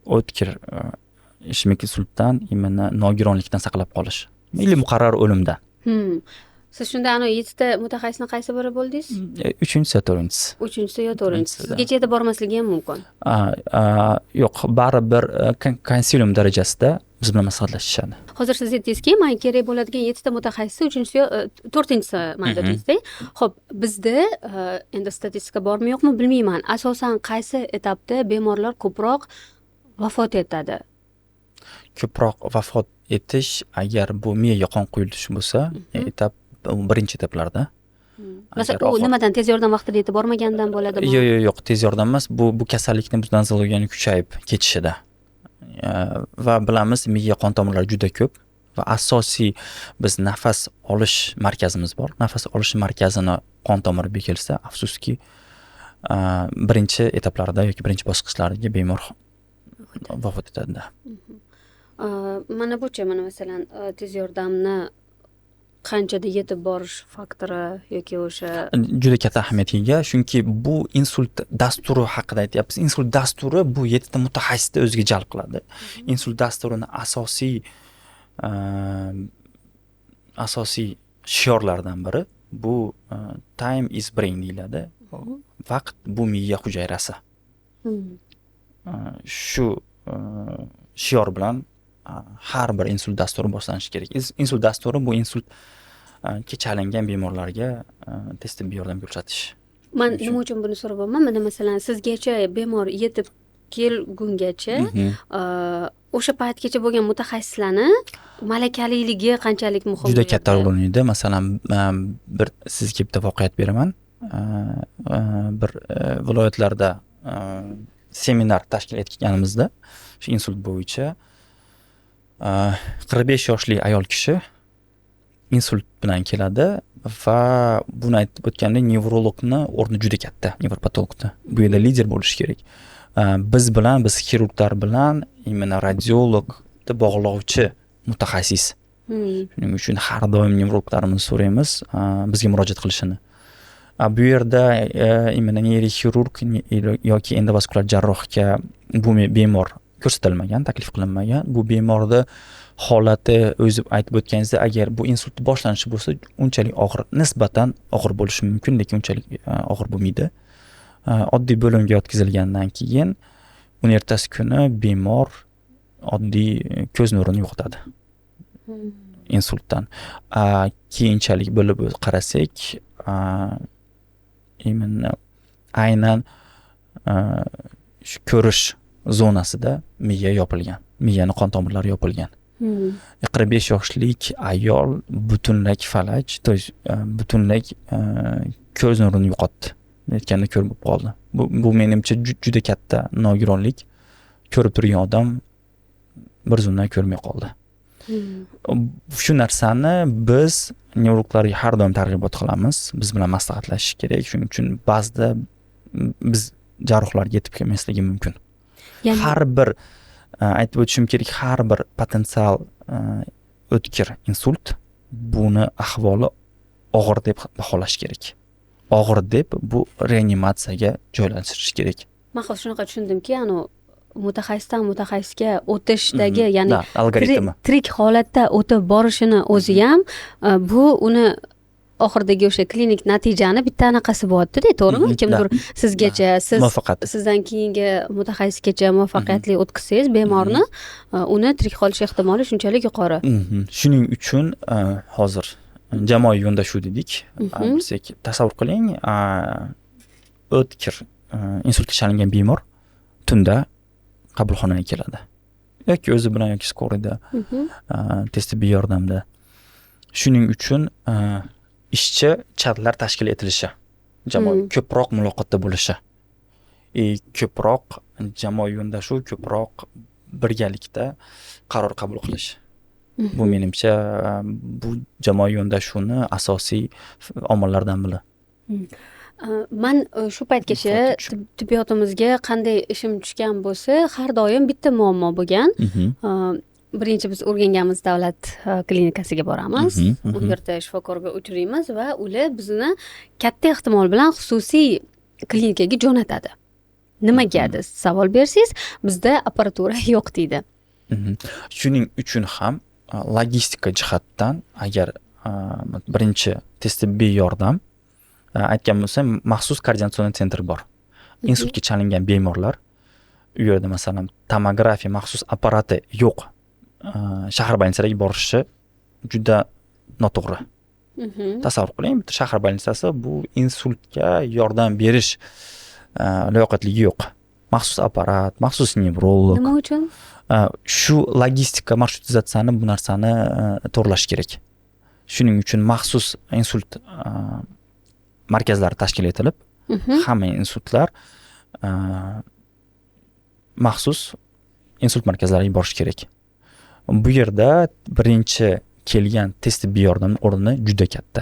o'tkir ishemik insultdan именно nogironlikdan saqlab qolish или muqarrar o'limdan. Siz shunda 7 mutaxassisni qaysi biri bo'ldingiz? 3-si, 4-si. 3-si yo 4-si. Sizgacha yetib bormasligi ham mumkin. Yo'q, baribir konsilium darajasida biz bilan maslahatlashishadi. Hozir siz aytdingizki, men kerak bo'ladigan 7 mutaxassis 3-si yo 4-si manda dedingiz-da. Xo'p, bizda endi statistika bormi yo'qmi bilmayman. Asosan qaysi etapda bemorlar ko'proq vafot etadi? Ko'proq vafot etish agar bu miyaga qon quyilishi bo'lsa, etap birinchi etaplarda. Masalan, u nimadan tez yordam vaqtida yetib bormagandan bo'ladimi? Yo'q, tez yordam emas, bu kasallikning bizdan nazarlagani kuchayib ketishida. Va bilamiz, miya qon tomirlari juda ko'p va asosiy biz nafas olish markazimiz bor. Nafas olish markazini qon tomiri bekilsa, afsuski birinchi etaplarda yoki birinchi bosqichlariga bemor vafot etadi. Mana bucha, mana masalan, tez yordamni qanchada yetib borish faktori yoki o'sha juda katta ahamiyatga ega, chunki bu insult dasturi haqida aytyapmiz. Insult dasturi bu 7 mutaxassisni o'ziga jalb qiladi. Insult dasturini asosiy shiorlardan biri bu time is brain deyiladi. Vaqt bu miya hujayrasi. Shu shior bilan har bir insult dasturi boshlanishi kerak. Insult dasturi bu insultga chalingan bemorlarga tez tibbiy yordam ko'rsatish. Men nima uchun buni so'rayapman? Mana masalan, sizgacha bemor yetib kelgungacha o'sha paytgacha bo'lgan mutaxassislarni malakaliligi qanchalik muhim? Juda katta rol o'ynaydi. Masalan, bir sizga bitta voqeat beraman. Bir viloyatlarda seminar tashkil etganimizda shu insult bo'yicha 45 yoshli ayol kishi insult bilan keladi va buni aytib o'tganda nevrologni o'rni juda katta, nevropatologda. Bu yerda lider bo'lish kerak. Biz xirurglar bilan именно radiologni bog'lovchi mutaxassis. Shuning uchun har doim nevrologlarimizni so'raymiz bizga murojaat qilishini. Bu yerda именно neyroxirurg yoki endovaskular jarrohga bu bemor ko'rsatilmagan, taklif qilinmagan. Bu bemorda holati o'zi aytib o'tganingizda, agar bu insult boshlanishi bo'lsa, unchalik og'ir, nisbatan og'ir bo'lishi mumkin, lekin unchalik og'ir bo'lmaydi. Oddiy bo'limga yotqizilgandan keyin uni ertasi kuni bemor oddiy ko'z nurini yo'qotadi. Insultdan. Keyinchalik bo'lib qarasak, aynan shu ko'rish zonasida miya yopilgan. Miyani qon tomirlari yopilgan. 45 yoshlik ayol butunlay falaj, butunlay ko'z nurini yo'qotdi. Aytganda ko'r bo'lib qoldi. Bu menimcha juda katta nogironlik. Ko'rib turgan odam bir zumdan ko'rmay qoldi. Shu narsani biz nevrologlarga har doim targ'ibot qilamiz. Biz bilan maslahatlashish kerak. Shuning uchun ba'zida biz jarrohlarga yetib kelmasligi mumkin. Har bir aytib o'tishim kerak, har bir potensial o'tkir insult buni ahvoli og'ir deb baholash kerak. Og'ir deb bu reanimatsiyaga joylashtirish kerak. Men hozir shunaqa tushundimki, mutaxassisdan mutaxassisga o'tishdagi, ya'ni tirik holatda o'tib borishini o'zi ham bu uni oxirdagi o'sha klinik natijani bitta anaqasi bo'lyapti-da, to'g'rimi? Kimdir sizgacha, sizdan keyingi mutaxassisgacha muvaffaqiyatli o'tkazsangiz bemorni, uni tirik qolish ehtimoli shunchalik yuqori. Shuning uchun hozir jamoaviy yondashuv dedik. Bilsak, tasavvur qiling, o'tkir insultga chalingan bemor tunda qabulxonaga keladi. Yoki o'zi bilan yoki skorida, tez tibbiy yordamda. Shuning uchun ishchi chatlar tashkil etilishi, jamoa ko'proq muloqotda bo'lishi, ko'proq jamoaviy yondashuv, ko'proq birgalikda qaror qabul qilish. Bu menimcha bu jamoaviy yondashuvni asosiy omillardan biri. Men shu paytgacha tibbiyotimizga qanday ishim tushgan bo'lsa, har doim bitta muammo bo'lgan. Birinchi biz o'rganganmiz davlat klinikasiga boramiz. U yerda shifokorga uchraymiz va ular bizni katta ehtimol bilan xususiy klinikaga jo'natadi. Nimaga deb savol bersangiz, bizda apparatura yo'q deydi. Shuning uchun ham logistika jihatdan agar birinchi tez tibbiy yordam aytgan bo'lsam maxsus koordinatsion sentr bor. Insultga chalingan bemorlar u yerda masalan tomografiya maxsus apparati yo'q. Shahar больницалariga borishi juda noto'g'ri. Tasavvur qiling, bitta shahar больницasi bu insultga yordam berish layoqatligi yo'q. Maxsus apparat, maxsus nevrolog. Nima uchun? Shu logistika marshrutizatsiyani bu narsani to'g'rilash kerak. Shuning uchun maxsus insult markazlari tashkil etilib, hamma insultlar maxsus insult markazlariga borish kerak. Bu yerda birinchi kelgan tez tibbiy yordam o'rni juda katta.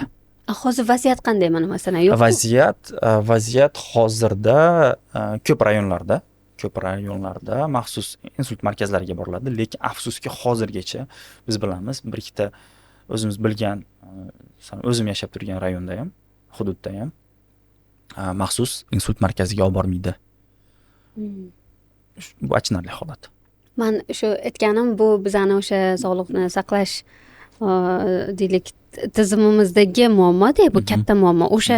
Hozir vaziyat qanday mana masalan? Yo'q. Vaziyat hozirda ko'p rayonlarda maxsus insult markazlariga boriladi, lekin afsuski hozirgacha biz bilamiz bir ikkita o'zimiz bilgan, o'zim yashab turgan rayonda ham, hududda ham maxsus insult markaziga olib bormaydi. Bu achinarli holat. Men shu aytganim bu bizani o'sha sog'liqni saqlash deylik tizimimizdagi muammo-da, bu katta muammo. O'sha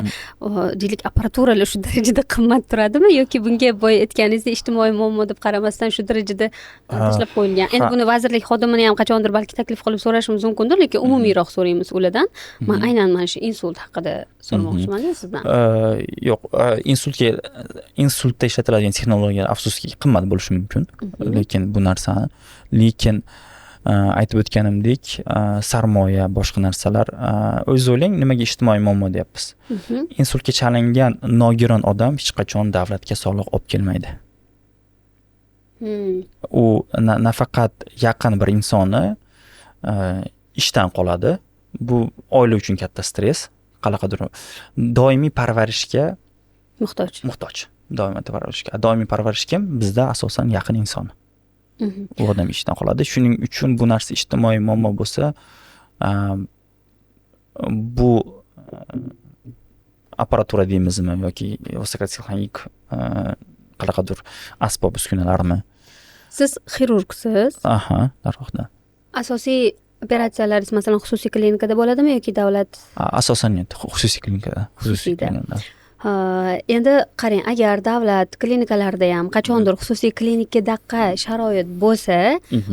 deylik apparaturalar shu darajada qimmat turadimi yoki bunga boya aytganingizdek ijtimoiy muammo deb qaramasdan shu darajada tashlab qo'yilgan. Endi buni vazirlik xodimini ham qachondir balki taklif qilib so'rashimiz mumkindir, lekin umumiyroq so'raymiz ulardan. Men aynan mana shu insult haqida so'ramoqchiman sizdan. Yo'q, insultda ishlatiladigan texnologiyalar afsuski qimmat bo'lishi mumkin, lekin bu narsani aytib o'tganimdek sarmoya boshqa narsalar o'zingiz o'ylang nimaga ijtimoiy muammo deyapmiz. Insultga chalingan nogiron odam hech qachon davlatga soliq olib kelmaydi. U nafaqat yaqin bir insoni ishdan qoladi. Bu oila uchun katta stress, qanaqadir doimiy parvarishga muhtoj. Doimiy parvarish kim? Bizda asosan yaqin inson. U odam ishdan qoladi. Shuning uchun bu narsa ijtimoiy muammo bo'lsa, bu apparatura deymizmi yoki vosokotexnik qanaqadir asbob uskunalarmi? Siz xirurgsiz. Darvoqda. Asosiy operatsiyalaringiz masalan xususiy klinikada bo'ladimi yoki davlat? Asosan xususiy klinikada. Endi qarang, agar davlat klinikalarida ham qachondir xususiy klinikadaqa sharoit bo'lsa,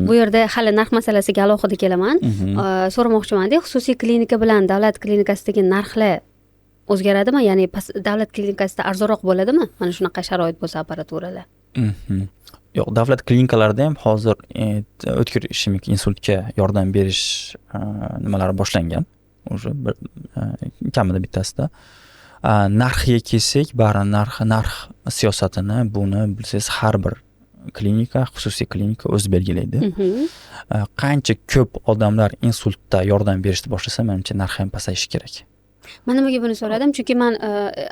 bu yerda hali narx masalasiga alohida kelaman. So'ramoqchiman-da, xususiy klinika bilan davlat klinikasidagi narxlar o'zgaradimi? Ya'ni davlat klinikasida arzonroq bo'ladimi? Mana shunaqa sharoit bo'lsa apparaturalar. Yo'q, davlat klinikalarida ham hozir o'tkir ishemik insultga yordam berish nimalari boshlangan. O'sha kamida bittasida. Narxiga kelsak, bari narx siyosatini buni bilsangiz har bir klinika, xususiy klinika o'zi belgilaydi. Qancha ko'p odamlar insultda yordam berishni boshlasa, menimcha narx ham pasayishi kerak. Men nimaga buni so'radim? Chunki men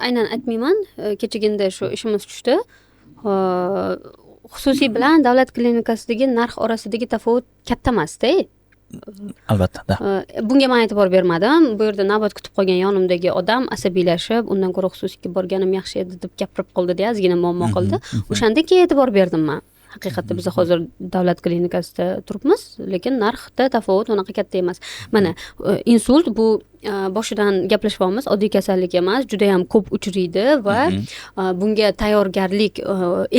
aynan aytmayman, kechagina shu ishimiz tushdi. Xususiy bilan davlat klinikasidagi narx orasidagi tafovut katta emas-da. Albatta. Bunga men e'tibor bermadim. Bu yerda navbat kutib qolgan yonimdagi odam asabiylashib, undan ko'ra xususiyga borganim yaxshi edi deb gapirib qoldi-da, ozgina muammo qildi. O'shanda keyin e'tibor berdim men. Haqiqatda biz hozir davlat klinikasida turibmiz, lekin narxda tafovut unaqa katta emas. Mana insult bu boshidan gaplashyapmiz, oddiy kasallik emas, juda ham ko'p uchraydi va bunga tayyorgarlik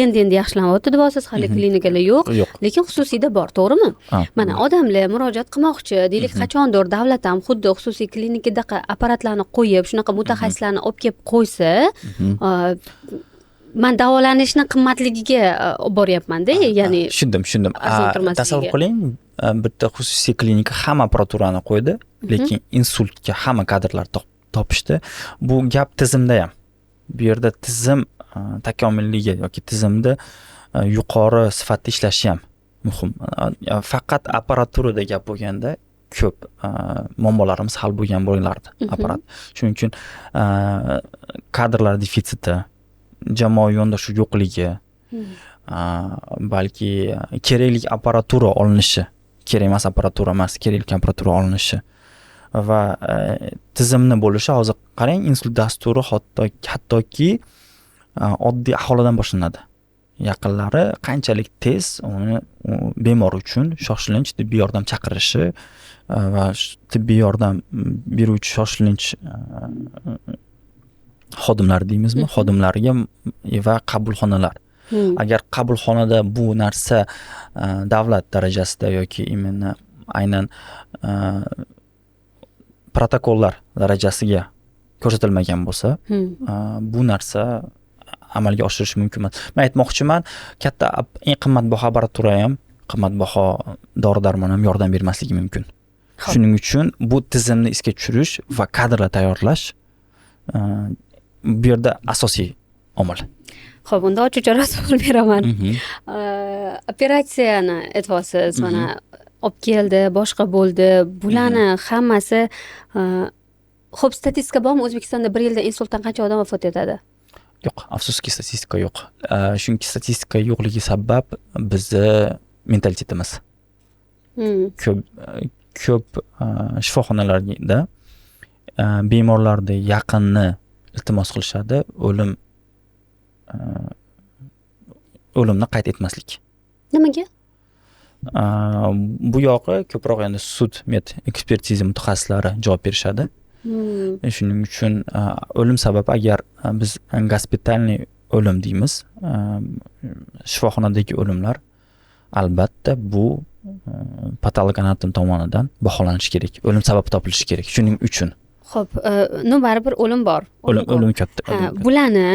endi yaxshilanyapti deyapsiz, hali klinikalar yo'q, lekin xususiyda bor, to'g'rimi? Mana odamlar murojaat qilmoqchi, deylik qachondir davlat ham xuddi xususiy klinikadaqa apparatlarni qo'yib, shunaqa mutaxassislarni olib kelib qo'ysa, men davolanishni qimmatligiga olib boryapman-da, ya'ni tushundim. Tasavvur qiling, bitta xususiy klinika hamma apparaturani qo'ydi, lekin insultga hamma kadrlar topishdi. Bu gap tizimda ham. Bu yerda tizim takomilligi yoki tizimda yuqori sifatda ishlashi ham muhim. Faqat apparaturada gap bo'lganda ko'p muammolarimiz hal bo'lgan bo'lardi apparat. Shuning uchun kadrlar defitsiti, jamoaviy yondashuv yo'qligi, balki kerakli apparatura olinishi, kerak emas apparatura emas, kerakli apparatura olinishi va tizimni bo'lishi. Hozir qarang, insult dasturi hattoki oddiy aholidan boshlanadi. yaqinlari qanchalik tez uni bemor uchun shoshilinch tibbiy yordam chaqirishi va tibbiy yordam beruvchi shoshilinch xodimlar deymizmi, xodimlarga va qabulxonalar. Agar qabulxonada bu narsa davlat darajasida yoki imенно aynan protokollar darajasiga ko'rsatilmagan bo'lsa, bu narsa amalga oshirish mumkin emas. Men aytmoqchiman, katta eng qimmatbaho apparatura ham, qimmatbaho dori-darmon ham yordam bermasligi mumkin. Shuning uchun bu tizimni isga tushirish va kadrlar tayyorlash bu yerda asosiy omil. Xo'p, unda ochiqcha savol beraman. Operatsiyani aytasiz, mana olib keldi, boshqa bo'ldi. Bularni hammasi xo'p, statistika bormi? O'zbekistonda bir yilda insultdan qancha odam vafot etadi? Yo'q, afsuski statistika yo'q. Chunki statistika yo'qligi sabab bizni mentalitetimiz. Ko'p shifoxonalarda bemorlarni yaqinni iltimos qilishadi, o'limni qayd etmaslik. Nimaga? Bu yog'i ko'proq endi sud ekspertiza mutaxassislari javob berishadi. Shuning uchun o'lim sababi agar biz gospitalniy o'lim deymiz, shifoxonadagi o'limlar albatta bu patologanatom tomonidan baholanishi kerak, o'lim sababi topilishi kerak. Shuning uchun Xo'p, baribir o'lim bor. O'lim katta. Bularni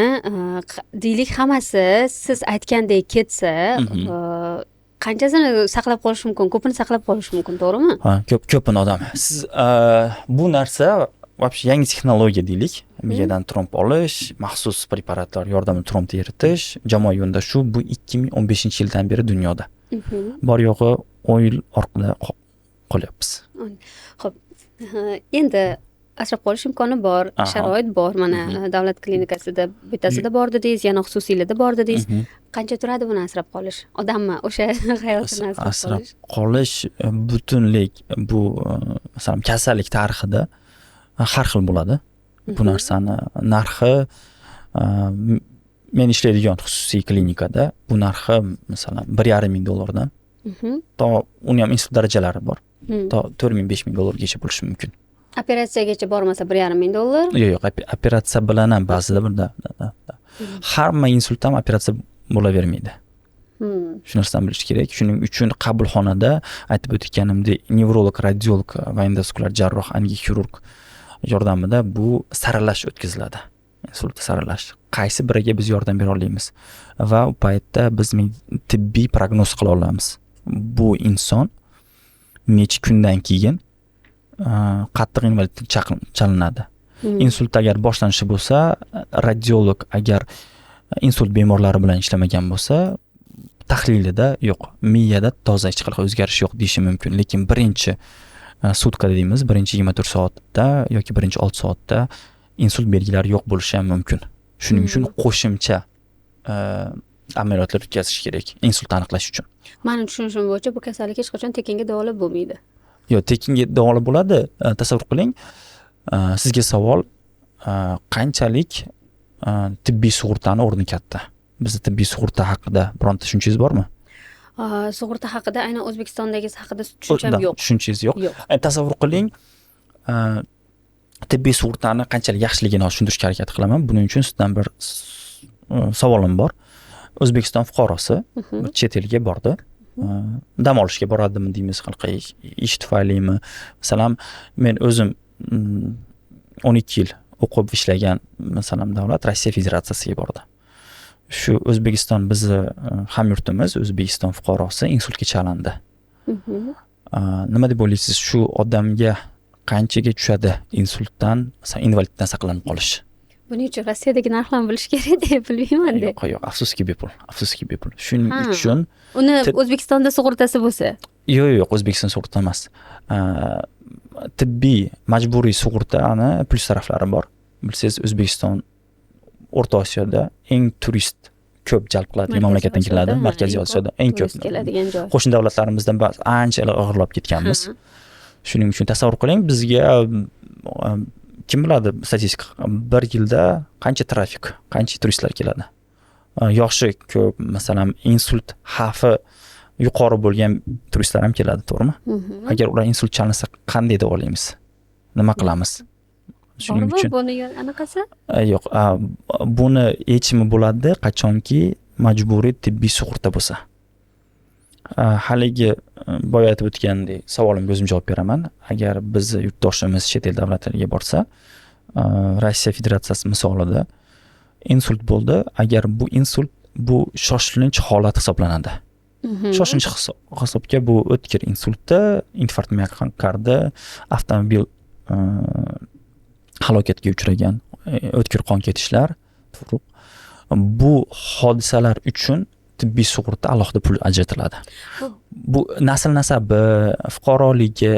deylik hammasi siz aytgandek ketsa, qanchasini saqlab qolish mumkin? Ko'pini saqlab qolish mumkin, to'g'rimi? Ko'pini odam. Siz bu narsa вообще yangi texnologiya deylik. Miyadan tromb olish, maxsus preparatlar yordamida trombni eritish, jamoaviy yondashuv bu 2015-yildan beri dunyoda. Bor yo'g'i 10 yil orqada qolyapmiz. Xo'p, endi asrab qolish imkoni bor, sharoit bor. Mana davlat klinikasida bittasida bor dedingiz, yana xususiylarda bor dedingiz. Qancha turadi buni asrab qolish? Odammi o'sha hayotini asrab qolish butunlik bu masalan kasallik tarixida har xil bo'ladi. Bu narsani narxi men ishlaydigan xususiy klinikada bu narxi masalan $1,500 to uni ham insult darajalari bor. To $4,000-5,000 bo'lishi mumkin. Operatsiyagacha bormasa $1,500? Yo'q, operatsiya bilan ham ba'zida hamma insult ham operatsiya bo'lavermaydi. Shu narsani bilish kerak. Shuning uchun qabulxonada aytib o'tganimdek nevrolog, radiolog va endoskular jarroh, angioxirurg yordamida bu saralash o'tkaziladi. Insult saralash. Qaysi biriga biz yordam bera olamiz va u paytda biz tibbiy prognoz qila olamiz. Bu inson necha kundan keyin qattiq invalidlik chalinadi. Insult agar boshlanishi bo'lsa, radiolog agar insult bemorlari bilan ishlamagan bo'lsa, tahlilida yo'q, miyada toza hech qanaqa o'zgarish yo'q deyishi mumkin. Lekin birinchi sutka deymiz, birinchi 24 soatda yoki birinchi 6 soatda insult belgilari yo'q bo'lishi ham mumkin. Shuning uchun qo'shimcha amaliyotlar o'tkazish kerak insultni aniqlash uchun. Mening tushunishim bo'yicha bu kasallik hech qachon tekinga davolab bo'lmaydi. Yo'q, tekinga davolab bo'ladi. Tasavvur qiling, sizga savol, qanchalik tibbiy sug'urtani o'rni katta? Bizda tibbiy sug'urta haqida bironta tushunchangiz bormi? Sug'urta haqida, aynan O'zbekistondagi haqida tushuncham yo'q. Tushunchangiz yo'q. Tasavvur qiling, tibbiy sug'urtani qanchalik yaxshiligini tushuntirishga harakat qilaman. Buning uchun sizdan bir savolim bor. O'zbekiston fuqarosi bir chet elga bordi. Dam olishga boradimi deymiz, qanaqa ish tufaylimi? Masalan, men o'zim 12 yil o'qib ishlagan masalan davlat Rossiya Federatsiyasiga bordi. Shu O'zbekiston bizni hamyurtimiz, O'zbekiston fuqarosi insultga chalindi. Nima deb o'ylaysiz, shu odamga qanchaga tushadi insultdan, masalan, invaliddan saqlanib qolish? Buning uchun Rossiyadagi narxlarni bilish kerak deb bilmayman-da. Yo'q, afsuski bepul. Shuning uchun uni O'zbekistonda sug'urtasi bo'lsa? Yo'q, O'zbekiston sug'urta emas. Tibbiy majburiy sug'urtani plyus taraflari bor. Bilsangiz, O'zbekiston O'rta Osiyoda eng turist ko'p jalb qiladigan mamlakatdan keladi. Markaziy Osiyoda eng ko'p keladigan joy. Qo'shni davlatlarimizdan ancha og'irlab ketganmiz. Shuning uchun tasavvur qiling, bizga kim biladi statistika, bir yilda qancha trafik, qancha turistlar keladi. yoshi ko'p, masalan, insult xavfi yuqori bo'lgan turistlar ham keladi, to'g'rimi? Agar ular insult chalinsa qanday davolaymiz? Nima qilamiz? Shuning uchun buni anaqasi? yo'q, buni yechimi bo'ladi qachonki majburiy tibbiy sug'urta bo'lsa. Haligi boya aytib o'tgandek savolimga o'zim javob beraman. Agar bizni yurtdoshimiz chet el davlatlariga borsa, Rossiya Federatsiyasi misolida insult bo'ldi. Agar bu insult bu shoshilinch holat hisoblanadi. Shoshilinch hisobga bu o'tkir insultda, infarkt miokardi, avtomobil halokatga uchragan, o'tkir qon ketishlar, bu hodisalar uchun tibbiy sug'urta alohida pul ajratiladi. Bu nasl nasabi, fuqaroligi,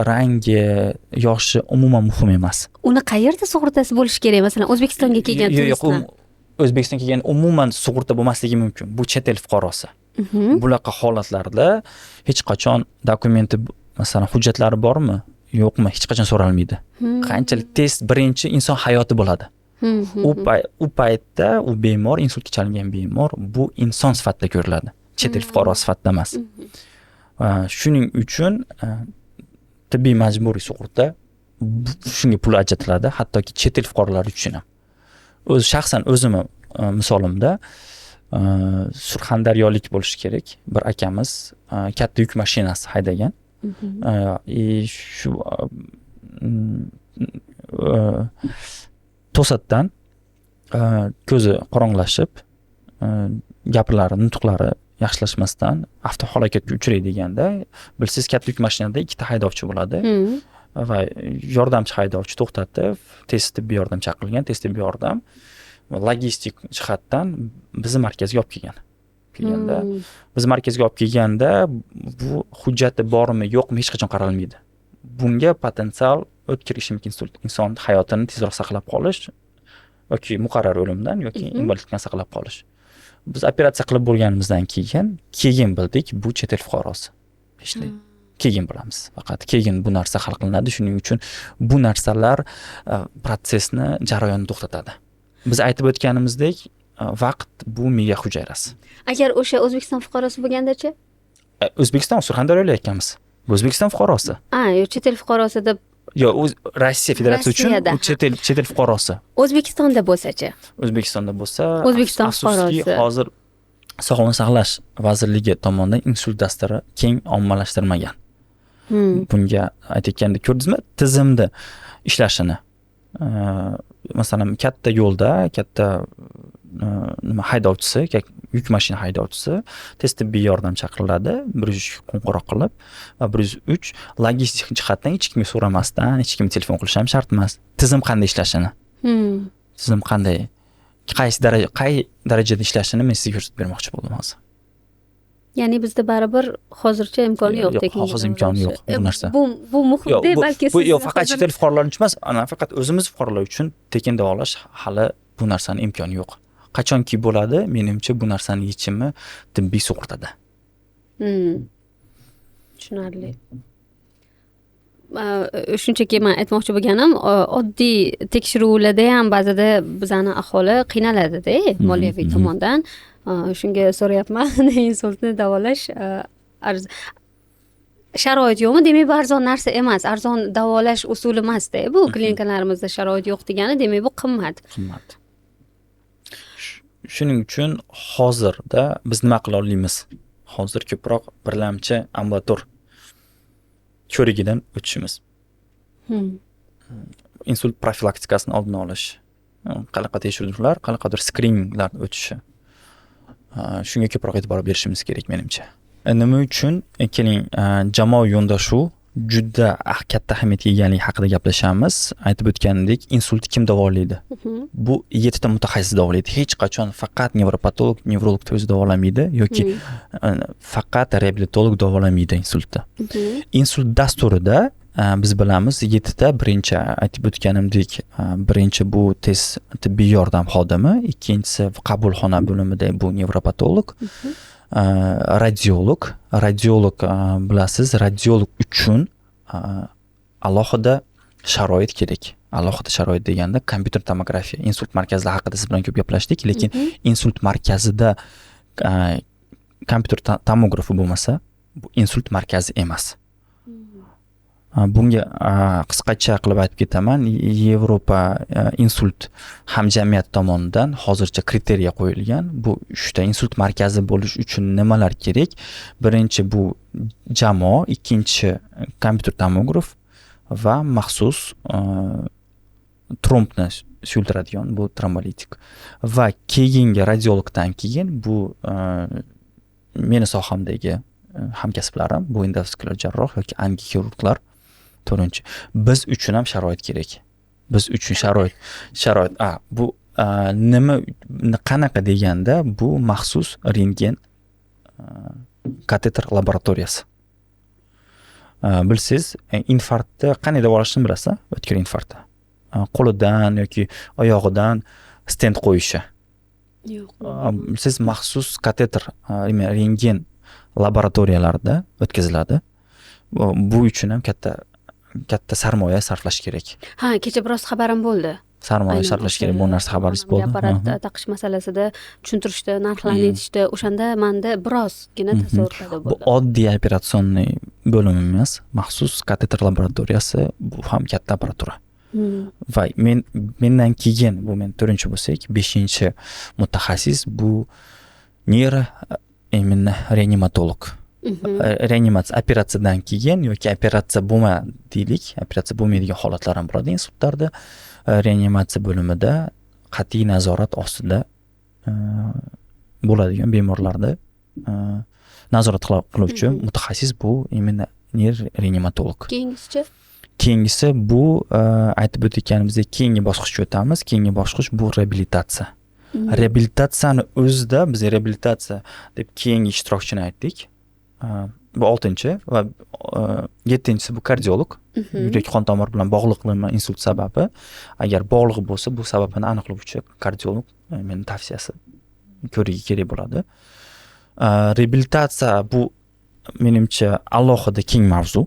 rangi, yoshi umuman muhim emas. Uni qayerda sug'urtasi bo'lishi kerak? Masalan, O'zbekistonga kelgan turistlar. O'zbekistonga kelgan umuman sug'urta bo'lmasligi mumkin. Bu chet el fuqarosi. Bunaqa holatlarda hech qachon dokumenti, masalan, hujjatlari bormi, yo'qmi, hech qachon so'ralmaydi. Qanchalik tez birinchi inson hayoti bo'ladi. U paytda u bemor, insultga chalingan bemor bu inson sifatida ko'riladi. Chet el fuqarosi sifatida emas. Shuning uchun tibbiy majburiy sug'urta shunga pul ajratiladi, hattoki chet el fuqarolari uchun ham. Shaxsan o'zim misolimda surxondaryolik bo'lishi kerak. Bir akamiz katta yuk mashinasi haydagan. Shu to'satdan ko'zi qorong'lashib, gapirlari, nutqlari yaxshilashmasdan avtohalokatga uchraydi deganda, bilsiz katta yuk mashinada ikkita haydovchi bo'ladi va yordamchi haydovchi to'xtatib, tez tibbiy yordam chaqirilgan. Tez tibbiy yordam logistik jihatdan bizni markazga olib kelganda, biz markazga olib kelganda bu hujjati bormi, yo'qmi hech qachon qaralmaydi. Bunga potensial o'tkir ishemik insult, inson hayotini tezroq saqlab qolish yoki muqarrar o'limdan yoki invalidlikdan saqlab qolish. Biz operatsiya qilib bo'lganimizdan keyin bildik bu chet el fuqarosi. Keyin bilamiz. Faqat keyin bu narsa hal qilinadi. Shuning uchun bu narsalar protsessni, jarayonni to'xtatadi. Biz aytib o'tganimizdek, vaqt bu miya hujayrasi. Agar o'sha O'zbekiston fuqarosi bo'lganda-chi? O'zbekiston surxondaryolik ekanmiz. Bu O'zbekiston fuqarosi. Yo'q, chet el fuqarosi deb. Yo'q, Rossiya Federatsiyasi uchun chet el fuqarosi. O'zbekistonda bo'lsa-chi? O'zbekistonda bo'lsa, O'zbekiston fuqarosi. Hozir Sog'liqni saqlash vazirligi tomonidan insult dasturi keng ommalashtirilmagan. Bunga aytayotganda ko'rdingizmi, tizimda ishlashini. Masalan, katta yo'lda, katta haydovchisi, yuk mashina haydovchisi tez tibbiy yordam chaqiriladi, 103 qo'ng'iroq qilib va 103 logistik jihatdan hech kimga so'ramasdan, hech kimga telefon qilish ham shart emas. Tizim qanday ishlashini, tizim qanday, qay darajada ishlashini men sizga ko'rsatib bermoqchi bo'ldim hozir. Ya'ni bizda baribir hozircha imkoni yo'q, teknik. Hozir imkoni yo'q bu narsa. Bu muhimda, balki siz yo'q, faqat chet el fuqarolari uchun emas, faqat o'zimiz fuqarolar uchun tekin davolash hali bu narsani imkoni yo'q. Qachonki bo'ladi, menimcha bu narsaning yechimi tibbiy sug'urtada. Tushunarli. Shunchaki men aytmoqchi bo'lganim, oddiy tekshiruvlarda ham ba'zida bizani aholi qiynaladi-da, moliyaviy tomondan. Shunga so'rayapman, insultni davolash sharoit yo'qmi? Demak, bu arzon narsa emas, arzon davolash usuli emas-da. Bu klinikalarimizda sharoit yo'q degani, demak bu qimmat. Shuning uchun hozirda biz nima qila olamiz? Hozir ko'proq birlamchi ambulator ko'rigidan o'tishimiz. Insult profilaktikasini oldini olish, qanaqa tekshiruvlar, qanaqadir skrininglar o'tishi. Shunga ko'proq e'tibor berishimiz kerak menimcha. Nima uchun? Keling, jamoa yondashuv juda katta ahamiyatga egaligi haqida gaplashamiz. Aytib o'tganidek, insult kim davolaydi? Bu 7 ta mutaxassis davolaydi. Hech qachon faqat nevropatolog, nevrolog o'zi davolamaydi yoki faqat reabilitolog davolamaydi insultni. Insult dasturida biz bilamiz 7 ta, birinchi aytib o'tganimdek, birinchi bu tez tibbiy yordam xodimi, ikkinchisi qabulxona bo'limida bu nevropatolog, radiolog bilasiz, radiolog uchun alohida sharoit kerak. alohida sharoit deganda kompyuter tomografiya, insult markazlari haqida siz bilan ko'p gaplashdik, lekin insult markazida kompyuter tomografi bo'lmasa, bu insult markazi emas. Bunga qisqacha qilib aytib ketaman. Yevropa insult hamjamiyati tomonidan hozircha kriteriya qo'yilgan. Bu 3 ta insult markazi bo'lish uchun nimalar kerak? Birinchi bu jamoa, ikkinchi kompyuter tomograf va maxsus trombni suyultiradigan bu trombolitik. Va keyingi radiologdan keyin bu meni sohamdagi hamkasblarim, bu endovaskular jarroh yoki angioxirurglar. 4. Biz uchun ham sharoit kerak. Biz uchun sharoit bu nima qanaqa deganda bu maxsus rentgen kateter laboratoriyasi. Bilsiz, infarktni qanday davolashni bilasiz? O'tkir infarktni. Qo'lidan yoki oyog'idan stent qo'yishi. Yo'q. Siz maxsus kateter rentgen laboratoriyalarida o'tkaziladi. Bu uchun ham katta sarmoya sarflash kerak. Ha, kecha biroz xabarim bo'ldi. Sarmoya sarflash kerak, bu narsa xabaringiz bo'ldi. Apparat taqish masalasida tushuntirishdi, narxlarni aytishdi. O'shanda menda birozgina tasavvurlarda Bu bo'ldi. oddiy operatsionniy bo'lim emas, maxsus kateter laboratoriyasi, bu ham katta apparatura. Va mendan keyin, bu men 4-chi bo'lsak, 5-chi mutaxassis bu imенно reanimatolog. Reanimatsiya operatsiyadan keyin yoki operatsiya bo'lmaydigan holatlar ham bo'ladi insultlarda. Reanimatsiya bo'limida qat'iy nazorat ostida bo'ladigan bemorlarda nazorat qiluvchi mutaxassis bu imенно reanimatolog. Keyingisi bu aytib o'tganimizdek keyingi bosqichga o'tamiz. Keyingi bosqich bu reabilitatsiya. Reabilitatsiyani o'zida biz reabilitatsiya deb keyingi ishtirokchini aytdik. Bu 6-chi va 7-chisi bu kardiolog. Yurak qon tomir bilan bog'liqmi insult sababi. Agar bog'liq bo'lsa, bu sababini aniqlovchi kardiolog meni tavsiyasi ko'rigi kerak bo'ladi. Reabilitatsiya bu menimcha alohida keng mavzu.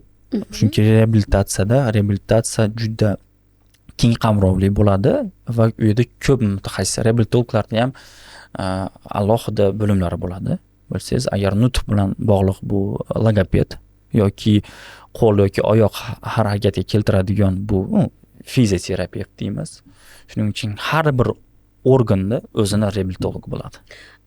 Chunki reabilitatsiya juda keng qamrovli bo'ladi va u yerda ko'p mutaxassis reabilitologlarda ham alohida bo'limlari bo'ladi. Bilsangiz, agar nutq bilan bog'liq bu logoped yoki qo'l yoki oyoq harakatiga keltiradigan bu fizioterapevt deymiz. Shuning uchun har bir organda o'zini reabilitolog bo'ladi.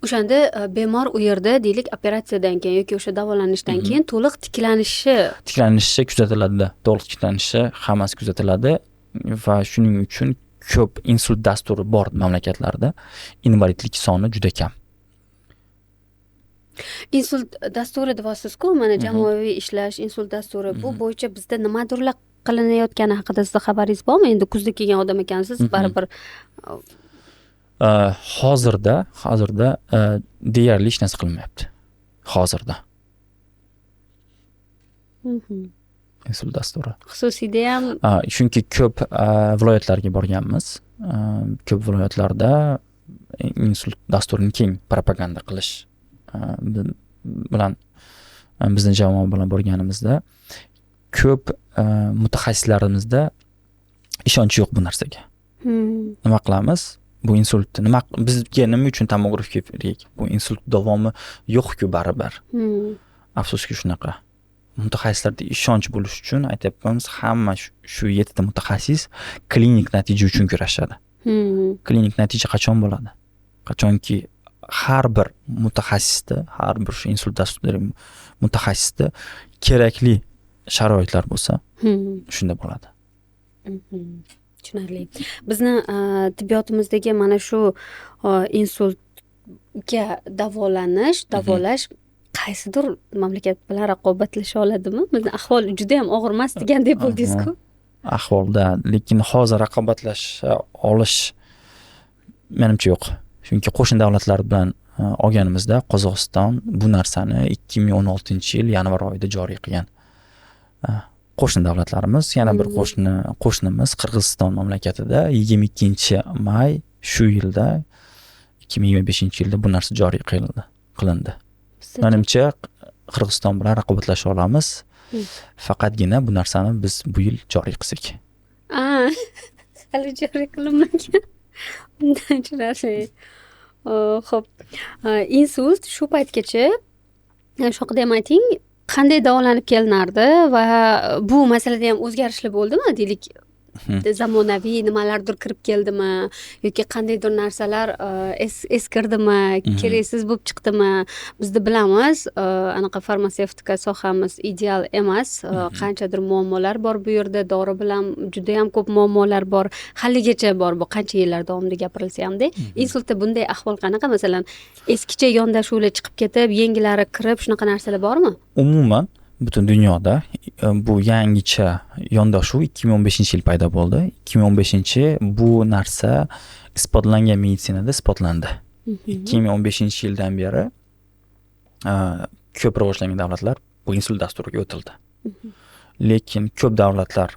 O'shanda bemor u yerda deylik operatsiyadan keyin yoki o'sha davolanishdan keyin to'liq tiklanishi kuzatiladi. To'liq tiklanishi hammasi kuzatiladi va shuning uchun ko'p insult dasturi bor mamlakatlarda invalidlik soni juda kam. Insult dasturi deyapsiz-ku, mana jamoaviy ishlash, insult dasturi bu bo'yicha bizda nimadirlar qilinayotgani haqida sizda xabaringiz bormi? Endi kuzda kelgan odam ekansiz, baribir hozirda deyarli hech narsa qilinmayapti. Hozirda. Insult dasturi. Xususiyda ham chunki ko'p viloyatlarga borganmiz. Ko'p viloyatlarda insult dasturini keng propaganda qilish bilan bizning jamoa bilan borganimizda ko'p mutaxassislarimizda ishonch yo'q bu narsaga. Nima qilamiz? Bu insult bizga nima uchun tomograf kerak? Bu insult davomi yo'q-ku baribir. Afsuski shunaqa. Mutaxassislarda ishonch bo'lish uchun aytayapmiz, hamma shu 7 ta mutaxassis klinik natija uchun kurashadi. Klinik natija qachon bo'ladi? Qachonki har bir mutaxassisda, har bir insult dasturi mutaxassisda kerakli sharoitlar bo'lsa, shunda bo'ladi. Tushunarli. Bizni tibbiyotimizdagi mana shu insultga davolash qaysidir mamlakat bilan raqobatlasha oladimi? Bizni ahvol juda ham og'ir emas degandek bo'ldingiz-ku. Ahvolda, lekin hozir raqobatlasha olish menimcha yo'q. Chunki qo'shni davlatlar bilan olganimizda Qozog'iston bu narsani 2016-yil yanvar oyida joriy qilgan. Qo'shni davlatlarimiz, yana bir qo'shnimiz Qirg'iziston mamlakatida 22-may shu yilda 2025-yilda bu narsa joriy qilindi. Menimcha Qirg'iziston bilan raqobatlasha olamiz. Faqatgina bu narsani biz bu yil joriy qilsak. hali joriy qilinmagan. Undan chiqarli. Xo'p, insult shu paytgacha shu haqida ham ayting, qanday davolanib kelinardi va bu masalada ham o'zgarishlar bo'ldimi? Deylik, zamonaviy nimalardir kirib keldimi yoki qandaydir narsalar eskirdimi, keraksiz bo'lib chiqdimi? Bizda bilamiz, anaqa farmatsevtika sohamiz ideal emas. Qanchadir muammolar bor bu yerda, dori bilan juda ham ko'p muammolar bor. Haligacha bor bu, qancha yillar davomida gapirilsa hamda. Insultda bunday ahvol qanaqa? Masalan, eskicha yondashuvlar chiqib ketib, yangilari kirib, shunaqa narsalar bormi? Umuman butun dunyoda bu yangicha yondashuv 2015-yil paydo bo'ldi. 2015 bu narsa isbotlangan meditsinada isbotlandi. 2015-yildan beri ko'p rivojlangan davlatlar bu insult dasturiga o'tildi. Lekin ko'p davlatlar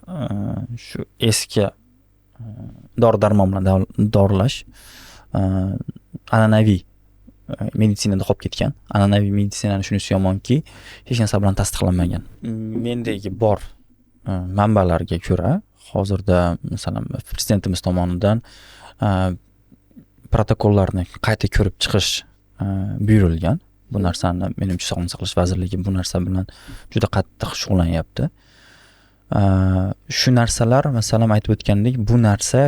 shu eski dori-darmon bilan dorlash an'anaviy meditsinada qolib ketgan. An'anaviy meditsinani shunisi yomonki, hech narsa bilan tasdiqlanmagan. Mendagi bor manbalarga ko'ra, hozirda masalan prezidentimiz tomonidan protokollarni qayta ko'rib chiqish buyurilgan. Bu narsani menimcha Sog'liqni saqlash vazirligi bu narsa bilan juda qattiq shug'ullanyapti. Shu narsalar, masalan aytib o'tgandek, bu narsa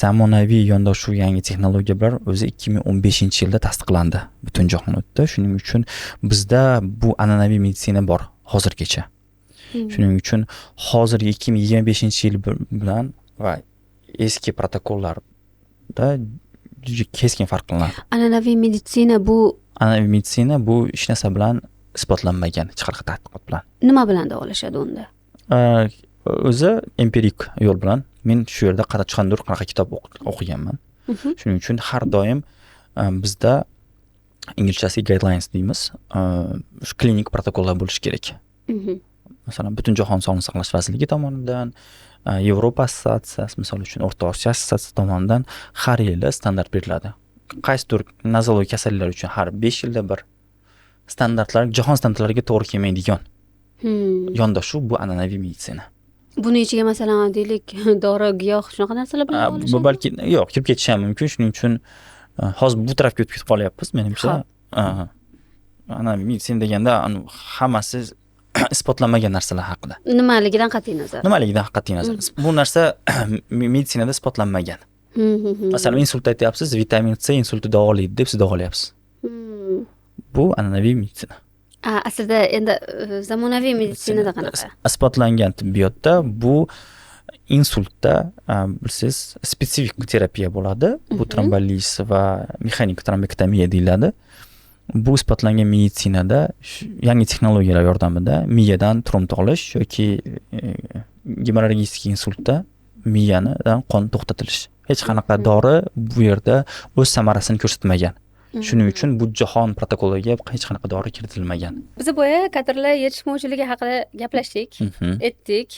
zamonaviy yondashuv yangi texnologiya bilan o'zi 2015-yilda tasdiqlandi butun jahonda. Shuning uchun bizda bu an'anaviy meditsina bor hozirgacha. Shuning uchun hozirgi 2025-yil bilan va eski protokollarda juda keskin farq qilinadi. An'anaviy meditsina bu hech narsa bilan isbotlanmagan, hech qanaqa tadqiqot bilan. Nima bilan davolashadi unda? O'zi empirik yo'l bilan. Men shu yerda qanaqadir kitob o'qiganman. Shuning uchun har doim bizda inglizchasi guidelines deymiz, klinik protokollar bo'lishi kerak. Masalan, butun jahon Sog'liqni saqlash vazirligi tomonidan, Yevropa assotsiatsiyasi, misol uchun O'rta Osiyo assotsiatsiyasi tomonidan har yili standart beriladi. Qaysidir nazologiya kasalliklar uchun har 5 yilda bir standartlar, jahon standartlariga to'g'ri kelmaydigan yondashuv bu an'anaviy meditsina. Buni ichiga masalan deylik, dori, giyoh shunaqa narsalar bilan bu balki yo'q, kirib ketishi ham mumkin. Shuning uchun hozir bu tarafga o'tib ketib qolyapmiz, menimcha. An'anaviy meditsina deganda hammasi isbotlanmagan narsalar haqida. Nimaligidan qat'iy nazar. Bu narsa meditsinada isbotlanmagan. Masalan, insult aytyapsiz, vitamin C insultni davolaydi deb siz davolayapsiz. Bu an'anaviy meditsina. Aslida endi zamonaviy meditsinada qanaqa? Isbotlangan tibbiyotda bu insultda bilsangiz spetsifik terapiya bo'ladi. Bu tromboliz va mexanik trombektomiya deyiladi. Bu isbotlangan meditsinada yangi texnologiyalar yordamida miyadan tromb olish yoki gemorragik insultda miyadan qon to'xtatilish. Hech qanaqa dori bu yerda o'z samarasini ko'rsatmagan. Shuning uchun bu jahon protokoliga hech qanaqa dori kiritilmagan. Biz boya kadrlar yetishmovchiligi haqida gaplashdik, etdik.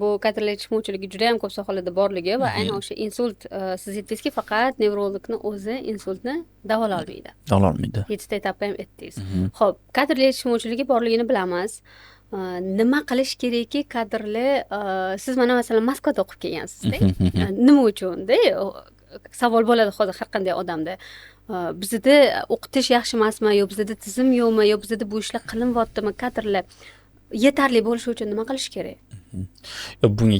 Bu kadrlar yetishmovchiligi juda ham ko'p sohalarda borligi va aynan o'sha insult, siz aytdingizki, faqat nevrologni o'zi insultni davolay olmaydi. 7ta etapda ham etdingiz. Xo'p, kadrlar yetishmovchiligi borligini bilamiz. Nima qilish kerakki kadrlar, siz mana masalan Moskvada o'qib kelgansiz-da. Nima uchun-da? Savol bo'ladi hozir har qanday odamda. Bizda o'qitish yaxshi emasmi, yo bizda tizim yo'qmi, yo bizda bu ishlar qilinyaptimi, kadrlar yetarli bo'lishi uchun nima qilish kerak? Bunga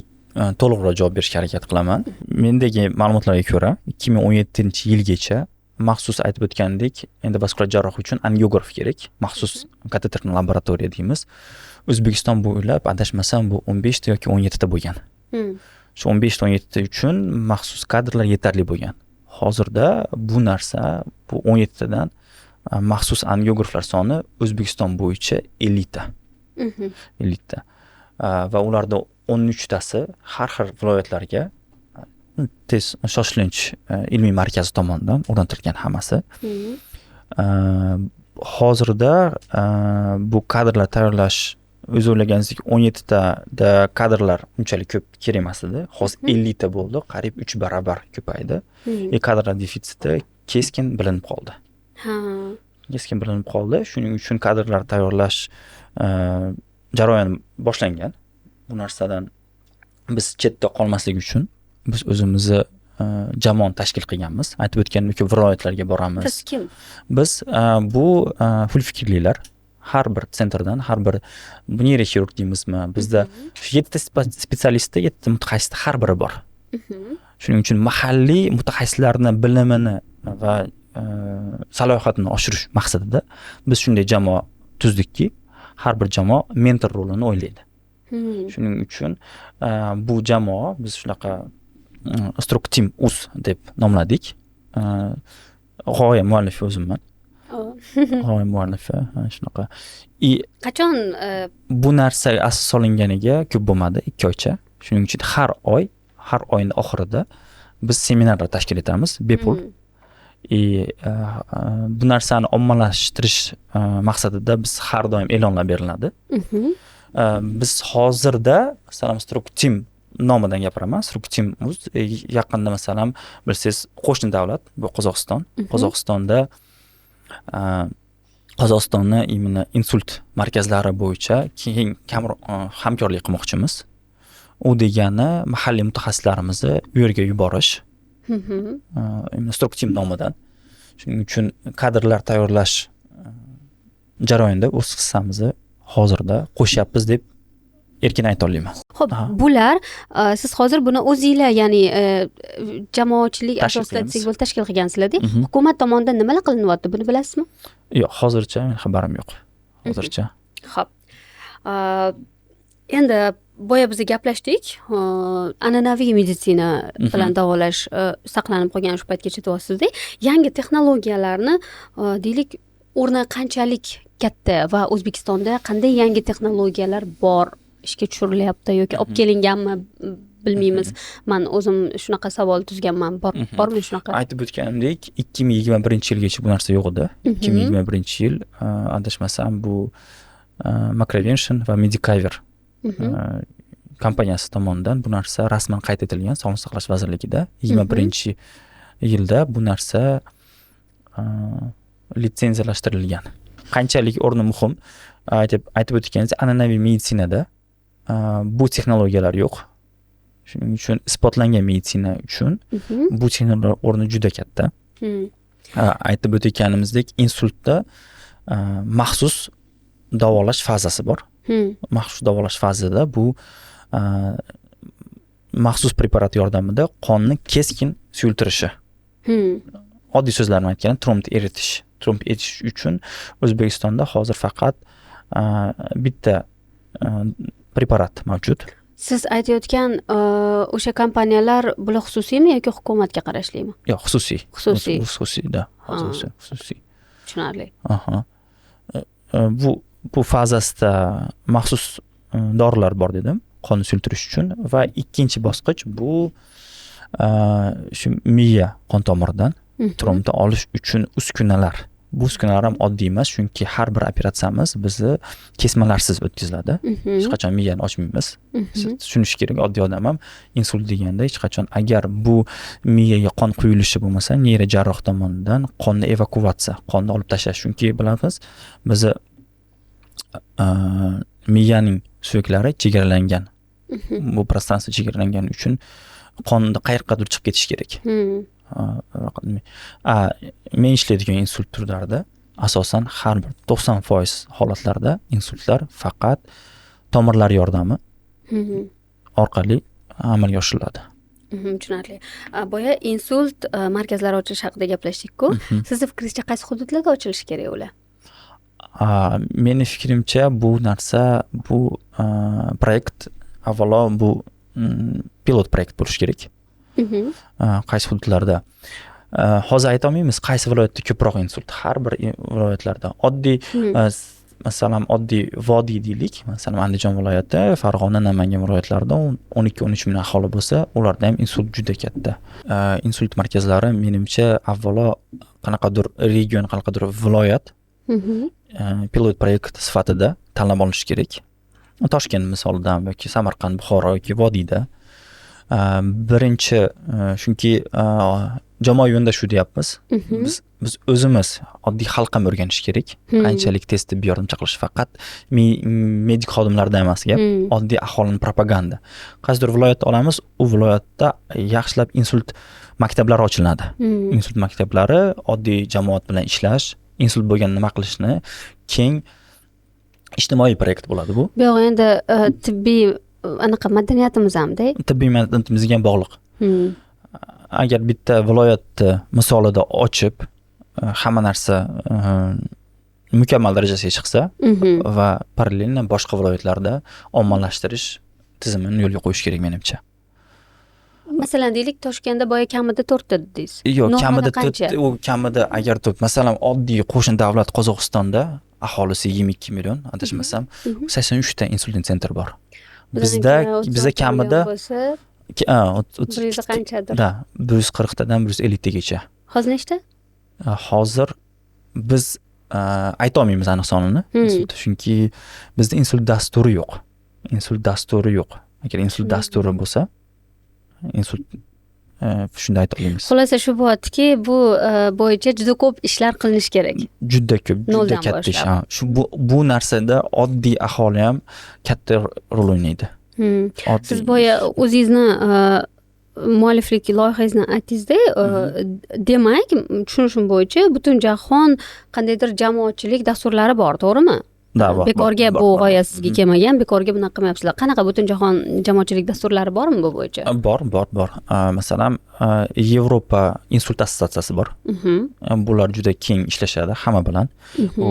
to'liqroq javob berishga harakat qilaman. Mendagi ma'lumotlarga ko'ra 2017-yilgacha maxsus aytib o'tgandek, endovaskular jarroh uchun angiograf kerak, maxsus kateterli laboratoriya deymiz. O'zbekiston bo'ylab adashmasam bu 15 ta yoki 17 ta bo'lgan. Shu 15 ta 17 ta uchun maxsus kadrlar yetarli bo'lgan. Hozirda bu narsa, bu 17 tadan maxsus angiograflar soni O'zbekiston bo'yicha 50 ta. 50 ta. Va ularda 13 tasi har xil viloyatlarga tez shoshilinch ilmiy markazi tomonidan o'rnatilgan hammasi. Hozirda bu kadrlar tayyorlash, o'z o'ylaganingizdek 17 tada kadrlar unchalik ko'p kerak emas edi. Hozir 50 ta bo'ldi, qariyb 3 barobar ko'paydi. Kadrlar defitsiti keskin bilinib qoldi. Shuning uchun kadrlar tayyorlash jarayoni boshlangan. Bu narsadan biz chetda qolmaslik uchun biz o'zimizni jamoani tashkil qilganmiz. Aytib o'tganimdek, viloyatlarga boramiz. Siz kim? Biz bu pulfikrlilar har bir sentrdan, har bir neyroxirurg deymizmi, bizda 7 spetsialistda 7 mutaxassisda har biri bor. Shuning uchun mahalliy mutaxassislarni bilimini va salohiyatini oshirish maqsadida biz shunday jamoa tuzdikki, har bir jamoa mentor rolini o'ylaydi. Shuning uchun bu jamoa biz shunaqa Instructim Uz deb nomladik. G'oya muallifi o'zimman. G'oya muallifi shunaqa. Qachon Bu narsa asos solinganiga ko'p bo'lmadi, 2 oycha. Shuning uchun har oyning oxirida biz seminarlar tashkil etamiz bepul. Bu narsani ommalashtirish maqsadida biz har doim e'lonlar beriladi. Biz hozirda masalan Instructim nomidan gapiraman. Instructim Uz yaqinda masalan bilsangiz qo'shni davlat bu Qozog'iston. Qozog'istonda Qozog'istonni imенно insult markazlari bo'yicha keng hamkorlik qilmoqchimiz. U degani mahalliy mutaxassislarimizni u yerga yuborish. Instructim nomidan. Shuning uchun kadrlar tayyorlash jarayonida o'z hissamizni hozirda qo'shyapmiz deb erkin ayta olaman. Xo'p, bular siz hozir buni o'zingizlar, ya'ni jamoatchilik asosida tashkil qilgansizlar-da. Hukumat tomonidan nimalar qilinyapti, buni bilasizmi? Yo'q, hozircha men xabarim yo'q. Hozircha. Xo'p. Endi boya biz gaplashdik, an'anaviy meditsina bilan davolash saqlanib qolgan shu paytgacha deyapsiz-da. Yangi texnologiyalarni deylik o'rni qanchalik katta va O'zbekistonda qanday yangi texnologiyalar bor, ishga tushirilyapti yoki olib kelinganmi bilmaymiz. Men o'zim shunaqa savol tuzganman. Bormi shunaqa? Aytib o'tganimdek, 2021-yilgacha bu narsa yo'q edi. 2021-yil adashmasam bu Macrovention va Medicover kompaniyasi tomonidan bu narsa rasman qayd etilgan Sog'liqni saqlash vazirligida. 21-yilda bu narsa litsenziyalashtirilgan. Qanchalik o'rni muhim aytib o'tganingizdek, an'anaviy meditsinada bu texnologiyalar yo'q. Shuning uchun isbotlangan meditsina uchun bu texnologiyalar o'rni juda katta. Aytib o'tganimizdek, insultda maxsus davolash fazasi bor. Maxsus davolash fazida bu maxsus preparat yordamida qonni keskin suyultirishi. Oddiy so'zlar bilan aytganda tromb eritish. Tromb etish uchun O'zbekistonda hozir faqat bitta preparat mavjud. Siz aytayotgan o'sha kompaniyalar bular xususiymi yoki hukumatga qarashlimi? Yo'q, xususiy. Xususiyda. Xususiy. Tushunarli. Bu fazasida maxsus dorilar bor dedim, qonni suyultirish uchun va ikkinchi bosqich bu shu miya qon tomiridan trombni olish uchun uskunalar. Bu uskunalar ham oddiy emas, chunki har bir operatsiyamiz bizni kesmalarsiz o'tkaziladi. Hech qachon miyani ochmaymiz. Tushunish kerak, oddiy odam ham insult deganda hech qachon agar bu miyaga qon quyilishi bo'lmasa, neyrojarroh tomonidan qonni evakuatsiya, qonni olib tashlash. Chunki bilamiz, bizni miyaning suyaklari chegaralangan. Bu prostransiya chegaralangani uchun qonni qayerqadir chiqib ketish kerak. Men ishlaydigan insult turlarida asosan har bir 90% holatlarda insultlar faqat tomirlar yordami orqali amalga oshiriladi. Tushunarli. Boya insult markazlari ochilish haqida gaplashdik-ku. Sizning fikringizcha qaysi hududlarda ochilishi kerak ular? Meni fikrimcha bu narsa, bu proyekt avvalo bu pilot proyekt bo'lishi kerak. Qaysi hududlarda hozir ayta olmaymiz qaysi viloyatda ko'proq insult. Har bir viloyatlarda oddiy masalan oddiy vodiy deylik, masalan Andijon viloyati, Farg'ona, Namangan viloyatlarida 12-13 ming aholi bo'lsa, ularda ham insult juda katta. Insult markazlari menimcha avvalo qanaqadir region, qanaqadir viloyat pilot proyekt sifatida tanlab olish kerak. Toshkent misolidan yoki Samarqand, Buxoro yoki Vodiyda birinchi chunki jamoaviy yondashuv deyapmiz. Biz o'zimiz oddiy xalq ham o'rganish kerak. Qanchalik tez tibbiy yordam chaqirish faqat medik xodimlarda emas gap. Oddiy aholini propaganda. Qaysidir viloyatni olamiz, u viloyatda yaxshilab insult maktablari ochiladi. Insult maktablari oddiy jamoat bilan ishlash, insult bo'lgan nima qilishni keng ijtimoiy proyekt bo'ladi bu. Bu yoq endi tibbiy anaqa madaniyatimiz hamda. Tibbiy madaniyatimizga ham bog'liq. Agar bitta viloyatni misolida ochib hamma narsa mukammal darajasiga chiqsa va parallelni boshqa viloyatlarda ommalashtirish tizimini yo'lga qo'yish kerak menimcha. Masalan, deylik, Toshkentda boya kamida 4 ta dedingiz. Yo'q, kamida agar masalan oddiy qo'shni davlat Qozog'istonda aholisi 22 million, adashmasam, 83 ta insulin sentr bor. Bizda kamida 100 qanchadir. 140 tadan 150 tagacha. Hozir nechta? Hozir biz ayta olmaymiz aniq sonini, chunki bizda insult dasturi yo'q. Agar insult dasturi bo'lsa, insult shunday ayta olamiz. Xulosa shu bo'ladiki, bu bo'yicha juda ko'p ishlar qilinish kerak. Juda ko'p, juda katta ish. Shu bu narsada oddiy aholi ham katta rol o'ynaydi. Siz boya o'zingizni mualliflik loyihangizni aytdingizda, demak, tushunishim bo'yicha butun jahon qandaydir jamoatchilik dasturlari bor, to'g'rimi? Bekorga bu g'oya sizga kelmagan, bekorga bunaqa qilmayapsizlar. Qanaqa butun jahon jamoatchilik dasturlari bormi bu bo'yicha? Bor. Masalan, Yevropa insult assotsiatsiyasi bor. Bular juda keng ishlashadi hamma bilan. U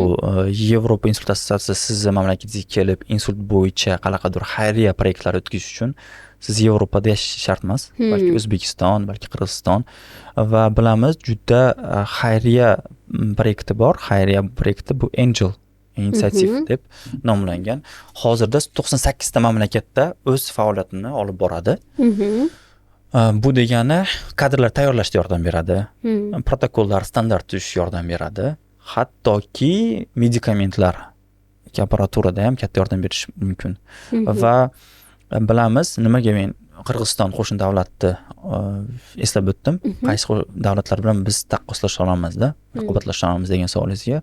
Yevropa insult assotsiatsiyasi sizni mamlakatingizga kelib, insult bo'yicha qanaqadir xayriya proyektlar o'tkazish uchun siz Yevropada yashash shart emas. Balki O'zbekiston, balki Qirg'iziston va bilamiz juda xayriya proyekti bor. Xayriya proyekti bu Angel Initiative deb nomlangan. Hozirda 98 ta mamlakatda o'z faoliyatini olib boradi. Bu degani kadrlar tayyorlashda yordam beradi. Protokollar, standart tuzish yordam beradi. Hattoki medikamentlar, aparaturada ham katta yordam berish mumkin. Va bilamiz, nimaga men Qirg'iziston qo'shni davlatni eslab o'tdim. Qaysi davlatlar bilan biz taqqoslasha olamizda, raqobatlasha olamiz degan savolingizga.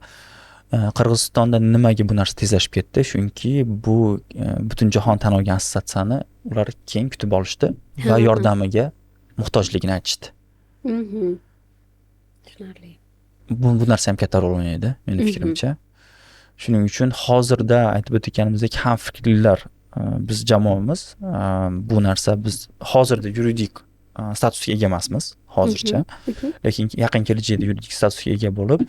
Qirg'izistonda nimaga bu narsa tezlashib ketdi? Chunki bu butun jahon tan olgan assotsiatsiyani ular keng kutib olishdi va yordamiga muhtojligini aytishdi. Tushunarli. Bu narsa ham katta rol o'ynaydi, mening fikrimcha. Shuning uchun hozirda aytib o'tganimizdek hamfikrlar biz jamoamiz bu narsa biz hozirda yuridik statusga ega emasmiz hozircha, lekin yaqin kelajakda yuridik statusga ega bo'lib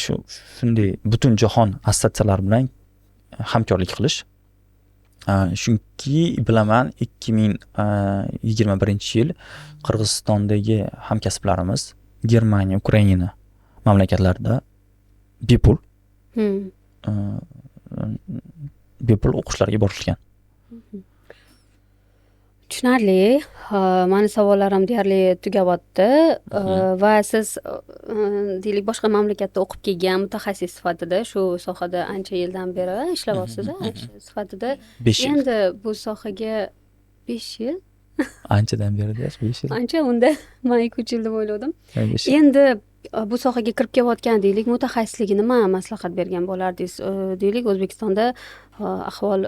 shunday butun jahon assotsiatsiyalar bilan hamkorlik qilish. Chunki bilaman 2021-yil Qirg'izistondagi hamkasblarimiz Germaniya, Ukraina mamlakatlarida bepul o'qishlarga borishgan. Tushunarli. Mani savollarim deyarli tugabyapti va siz deylik boshqa mamlakatda o'qib kelgan mutaxassis sifatida shu sohada ancha yildan beri ishlayapsiz sifatida. 5 yil. Endi bu sohaga 5 yil. Anchadan beri 5 yil. Ancha, unda men 2-3 yil deb o'yladim. Endi bu sohaga kirib kelayotgan deylik mutaxassisligi nima maslahat bergan bo'lardingiz? Deylik O'zbekistonda ahvol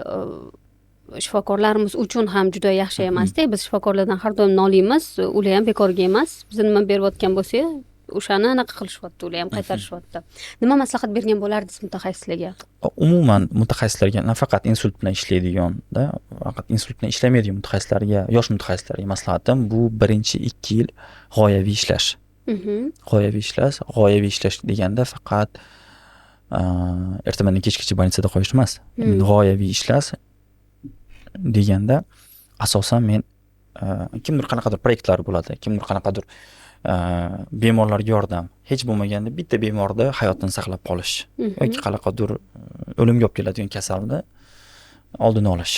shifokorlarimiz uchun ham juda yaxshi emasda. Biz shifokorlardan har doim noliymiz, ular ham bekorga emas. Biz nima berayotgan bo'lsa, o'shani anaqa qilishyapti, ular ham qaytarishyapti. Nima maslahat bergan bo'lardingiz mutaxassislarga? Umuman mutaxassislarga, nafaqat insult bilan ishlaydigan-da, faqat insult bilan ishlamaydigan mutaxassislarga, yosh mutaxassislarga maslahatim bu birinchi 2 yil g'oyaviy ishlash. G'oyaviy ishlash deganda faqat ertamandan kechgacha больницада qo'yish emas. G'oyaviy ishlash deganda asosan men kimdir qanaqadir proyektlar bo'ladi, kimdir qanaqadir bemorlarga yordam, hech bo'lmaganda bitta bemorda hayotini saqlab qolish yoki qanaqadir o'limga olib keladigan kasalni oldini olish.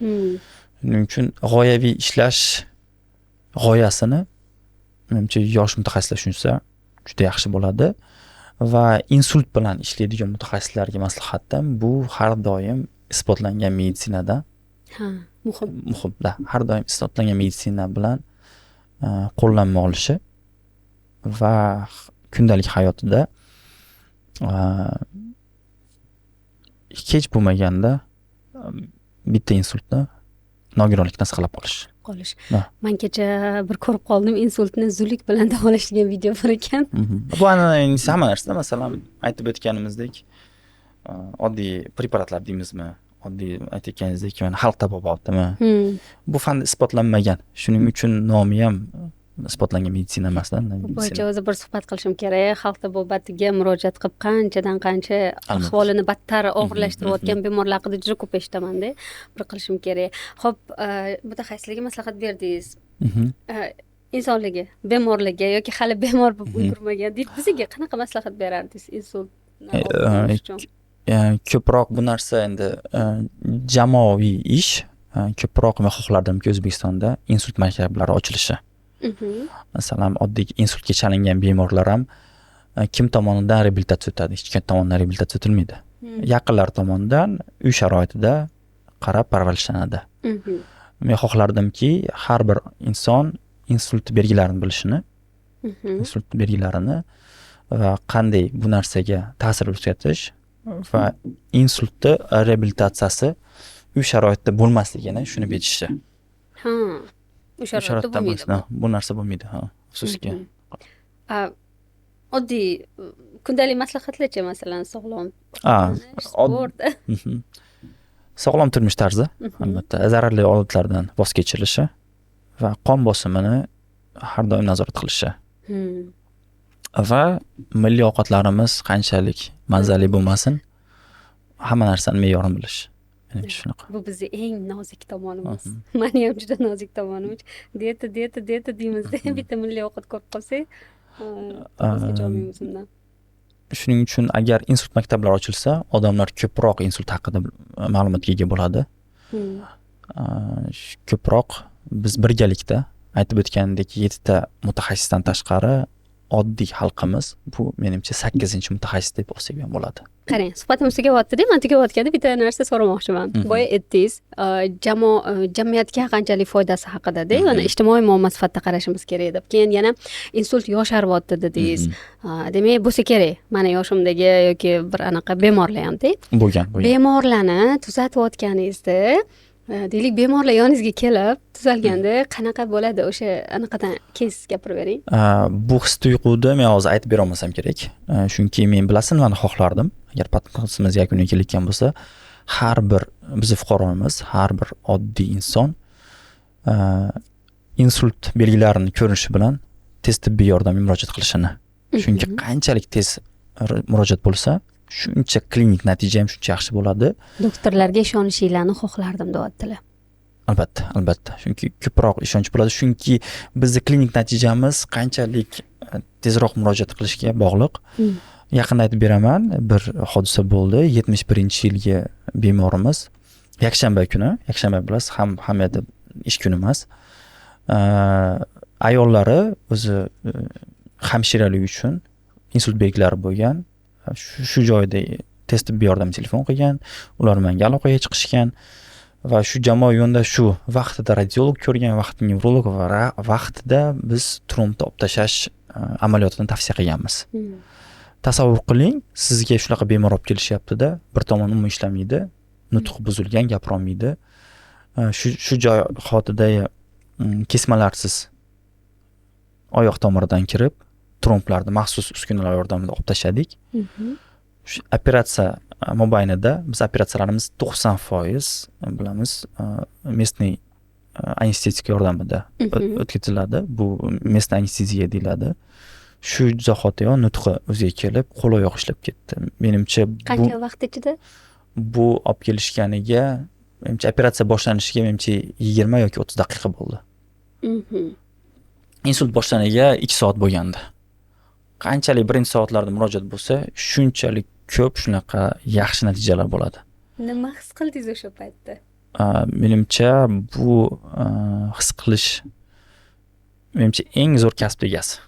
Shuning uchun g'oyaviy ishlash g'oyasini menimcha yosh mutaxassislar tushunsa juda yaxshi bo'ladi va insult bilan ishlaydigan mutaxassislarga maslahatim bu har doim isbotlangan meditsinada muhimda har doim isbotlangan meditsina bilan qo'llanma olishi va kundalik hayotida hech bo'lmaganda bitta insultni nogironlikdan saqlab qolish. Ha. Man kecha bir ko'rib qoldim, insultni zudlik bilan davolash degan video bor ekan. Bu an'anaviy hamma narsada, masalan, aytib o'tganimizdek, oddiy preparatlar deymizmi? Oddiy aytayotganingizdek, mana xalq tabobatimi? Bu fanda isbotlanmagan. Shuning uchun nomi ham isbotlangan meditsina emasdan. Bu bo'yicha o'zi bir suhbat qilishim kerak. Xalq tabobatiga murojaat qilib qanchadan qancha ahvolini battar og'irlashtirayotgan bemorlar haqida juda ko'p eshitaman-da. Bir qilishim kerak. Xo'p, mutaxassisligi maslahat berdingiz. Insonligi, bemorligi yoki hali bemor bo'lib ulgurmagan deb bizga qanaqa maslahat berardingiz insult? Ko'proq bu narsa endi jamoaviy ish. Ko'proq men xohlardimki O'zbekistonda insult maktablari ochilishi. Masalan, oddiy insultga chalingan bemorlar ham kim tomonidan reabilitatsiya o'tadi? Hech kim tomonidan reabilitatsiya o'tilmaydi. Yaqinlar tomonidan uy sharoitida qarab parvarishlanadi. Men xohlardimki har bir inson insult belgilarini bilishini, insult belgilarini va qanday bu narsaga ta'sir o'tkazatish va insultni reabilitatsiyasi uy sharoitida bo'lmasligini tushunib yetishdi. Ha. Uy sharoitida bo'lmaydi. Bu narsa bo'lmaydi, ha, afsuski. Oddiy kundalik maslahatlarcha, masalan, sog'lom sport, sog'lom turmush tarzi, albatta, zararli odatlardan voz kechilishi va qon bosimini har doim nazorat qilishi. Va milliy ovqatlarimiz qanchalik mazali bo'lmasin, hamma narsani me'yorini bilish. Shunaqa. Bu bizning eng nozik tomonimiz. Meni ham juda nozik tomonim. Dieta deymizda, bitta milliy ovqat ko'rib qolsak, vazga olmaymiz undan. Shuning uchun agar insult maktablari ochilsa, odamlar ko'proq insult haqida ma'lumotga ega bo'ladi. Ko'proq biz birgalikda aytib o'tgandek 7 ta mutaxassisdan tashqari oddiy xalqimiz bu menimcha 8-mutaxassis deb olsak ham bo'ladi. Qarang, suhbatimiz tugatyapti-da, men tugatganda bitta narsa so'ramoqchiman. Boya aytdingiz, jamiyatga qanchalik foydasi haqida-da, yana ijtimoiy muammo sifatida qarashimiz kerak deb. Keyin yana insult yosharyapti dedingiz. Demak, bo'lsa kerak. Mana yoshimdagi yoki bir anaqa bemorlar ham-da. Bo'lgan. Bemorlarni tuzatayotganingizda, deylik, bemorlar yoningizga kelib tuzalganda qanaqa bo'ladi? O'sha anaqadan kes gapirib bering. Bu his tuyg'uni men hozir aytib bera olmasam kerak. Chunki men bilasizmi, mana xohlardim, agar podkastimiz yakuniga kelayotgan bo'lsa, har bir bizning fuqaromiz, har bir oddiy inson insult belgilarini ko'rishi bilan tez tibbiy yordamga murojaat qilishini. Chunki qanchalik tez murojaat bo'lsa, shuncha klinik natija ham shuncha yaxshi bo'ladi. Doktorlarga ishonishinglarni xohlardim, deyaptilar. Albatta. Chunki ko'proq ishonch bo'ladi. Chunki bizning klinik natijamiz qanchalik tezroq murojaat qilishga bog'liq. Yaqinda aytib beraman, bir hodisa bo'ldi. 71-yilgi bemorimiz yakshanba kuni, yakshanba bilasiz, hammayda ish kuni emas. Ayollari o'zi hamshiralik uchun insult belgilari bo'lgan. Shu joyda tez tibbiy yordam telefon qilgan, ular menga aloqaga chiqishgan va shu jamoa yondashu vaqtida radiolog ko'rgan, vaqtida nevrolog va vaqtida biz trombni olib tashlash amaliyotini tavsiya qilganmiz. Tasavvur qiling, sizga shunaqa bemor olib kelishyapti-da, bir tomon umuman ishlamaydi, nutq buzilgan, gapira olmaydi. Shu joy hotida kesmalarsiz oyoq tomiridan kirib, tromblarni maxsus uskunalar yordamida olib tashladik. Shu operatsiya mobaynida biz operatsiyalarimiz 90% bilamiz местный anestetika yordamida o'tkaziladi. Bu местный anesteziya deyiladi. Shu zahotiyoq nutqi o'ziga kelib, qo'l oyoq ishlab ketdi. Menimcha qancha vaqt ichida bu olib kelishganiga, menimcha operatsiya boshlanishiga menimcha 20 yoki 30 daqiqa bo'ldi. Insult boshlanishiga 2 soat bo'lgandi. Qanchalik birinchi soatlarda murojaat bo'lsa, shunchalik ko'p shunaqa yaxshi natijalar bo'ladi. Nima his qildingiz o'sha paytda? Menimcha bu his qilish menimcha eng zo'r kasb egasi.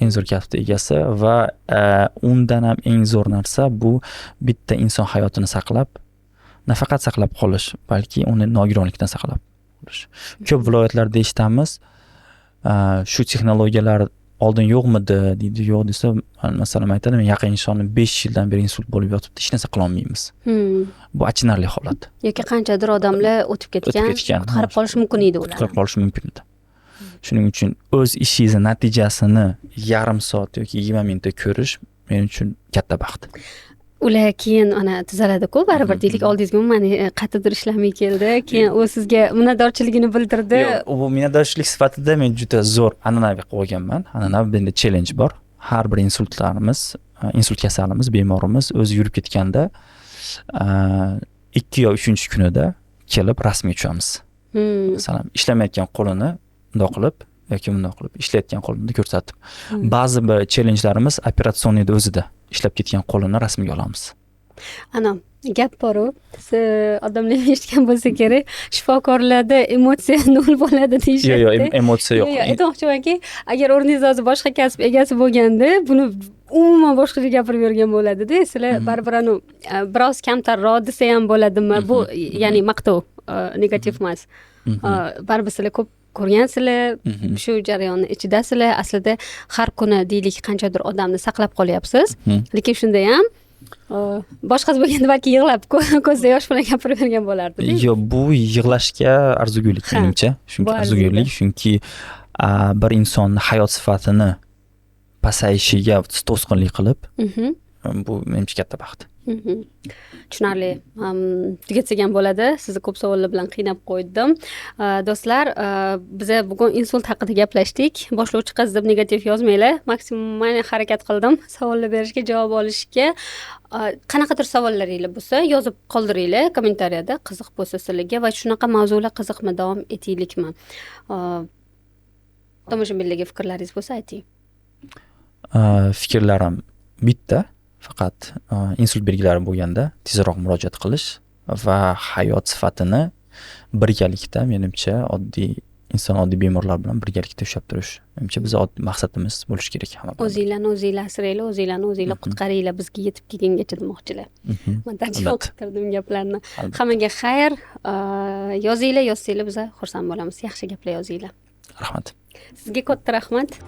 Eng zo'r kasb egasi va undan ham eng zo'r narsa bu bitta inson hayotini saqlab, nafaqat saqlab qolish, balki uni nogironlikdan saqlab qolish. Ko'p viloyatlarda eshitamiz, shu texnologiyalar oldin yo'qmidi deydi. Yo'q desa, masalan aytadi, men yaqin insonni 5 yildan beri insult bo'lib yotibdi, hech narsa qila olmaymiz. Bu achinarli holat. Yoki qanchadir odamlar o'tib ketgan, qutqarib qolish mumkin edi ular. Qutqarib qolish mumkin edi. Shuning uchun o'z ishingizni natijasini yarim soat yoki 20 minutda ko'rish men uchun katta baxt. Ular keyin ana tuzaladi-ku, baribir deylik, oldingizga mani qattiqdir ishlamay keldi, keyin u sizga minnatdorchiligini bildirdi. Bu minnatdorchilik sifatida men juda zo'r an'anaviy qilib olganman. An'anaviy benda challenge bor. Har bir insult kasalimiz, bemorimiz o'zi yurib ketganda 2 yo 3 kunida kelib rasmiy tushamiz. Masalan, ishlamayotgan qo'lini bundoq qilib yoki bundoq qilib ishlayotgan qo'lini ko'rsatib. Ba'zi bir challengelarimiz operatsiyonda o'zida ishlab ketgan qo'lini rasmiga olamiz. Ana, gap bor-ku, siz odamlar eshitgan bo'lsa kerak, shifokorlarda emotsiya nol bo'ladi deyishadi. Yo'q, emotsiya yo'q. Aytmoqchimanki, agar o'rningizda hozir boshqa kasb egasi bo'lganda, buni umuman boshqacha gapirib bergan bo'ladi-da. Sizlar baribir biroz kamtarroq desa ham bo'ladimi? Bu ya'ni maqtov, negativ emas. Baribir sizlar ko'p ko'rgansizlar, shu jarayonni ichidasizlar. Aslida har kuni deylik qanchadir odamni saqlab qolyapsiz. Lekin shunda ham boshqasi bo'lganda balki yig'lab ko'zda yosh bilan gapirib bergan bo'lardi. Yo'q, bu yig'lashga arzigulik menimcha. Chunki arzigulik, chunki bir insonni hayot sifatini pasayishiga to'sqinlik qilib, bu menimcha katta baxt. Tushunarli. Tugatsak ham bo'ladi. Sizni ko'p savollar bilan qiynab qo'ydim. Do'stlar, biz bugun insult haqida gaplashdik. Boshlovchi qiz deb negativ yozmanglar. Maksimum men harakat qildim savollar berishga, javob olishga. Qanaqadir savollaringiz bo'lsa, yozib qoldiringlar kommentariyada, qiziq bo'lsa sizlarga va shunaqa mavzular qiziqmi, davom etaylikmi? Tomoshabinlarga fikrlaringiz bo'lsa ayting. Fikrlarim bitta. Faqat insult belgilari bo'lganda tezroq murojaat qilish va hayot sifatini birgalikda, menimcha oddiy bemorlar bilan birgalikda ushlab turish. Menimcha biz maqsadimiz bo'lishi kerak hamma. O'zinglarni asranglar, o'zinglarni qutqaringlar bizga yetib kelgungacha demoqchilar. Men tarjima qildim gaplarni. Hammaga xayr. Yozinglar, yozsanglar biz xursand bo'lamiz. Yaxshi gaplar yozinglar. Rahmat. Sizga katta rahmat.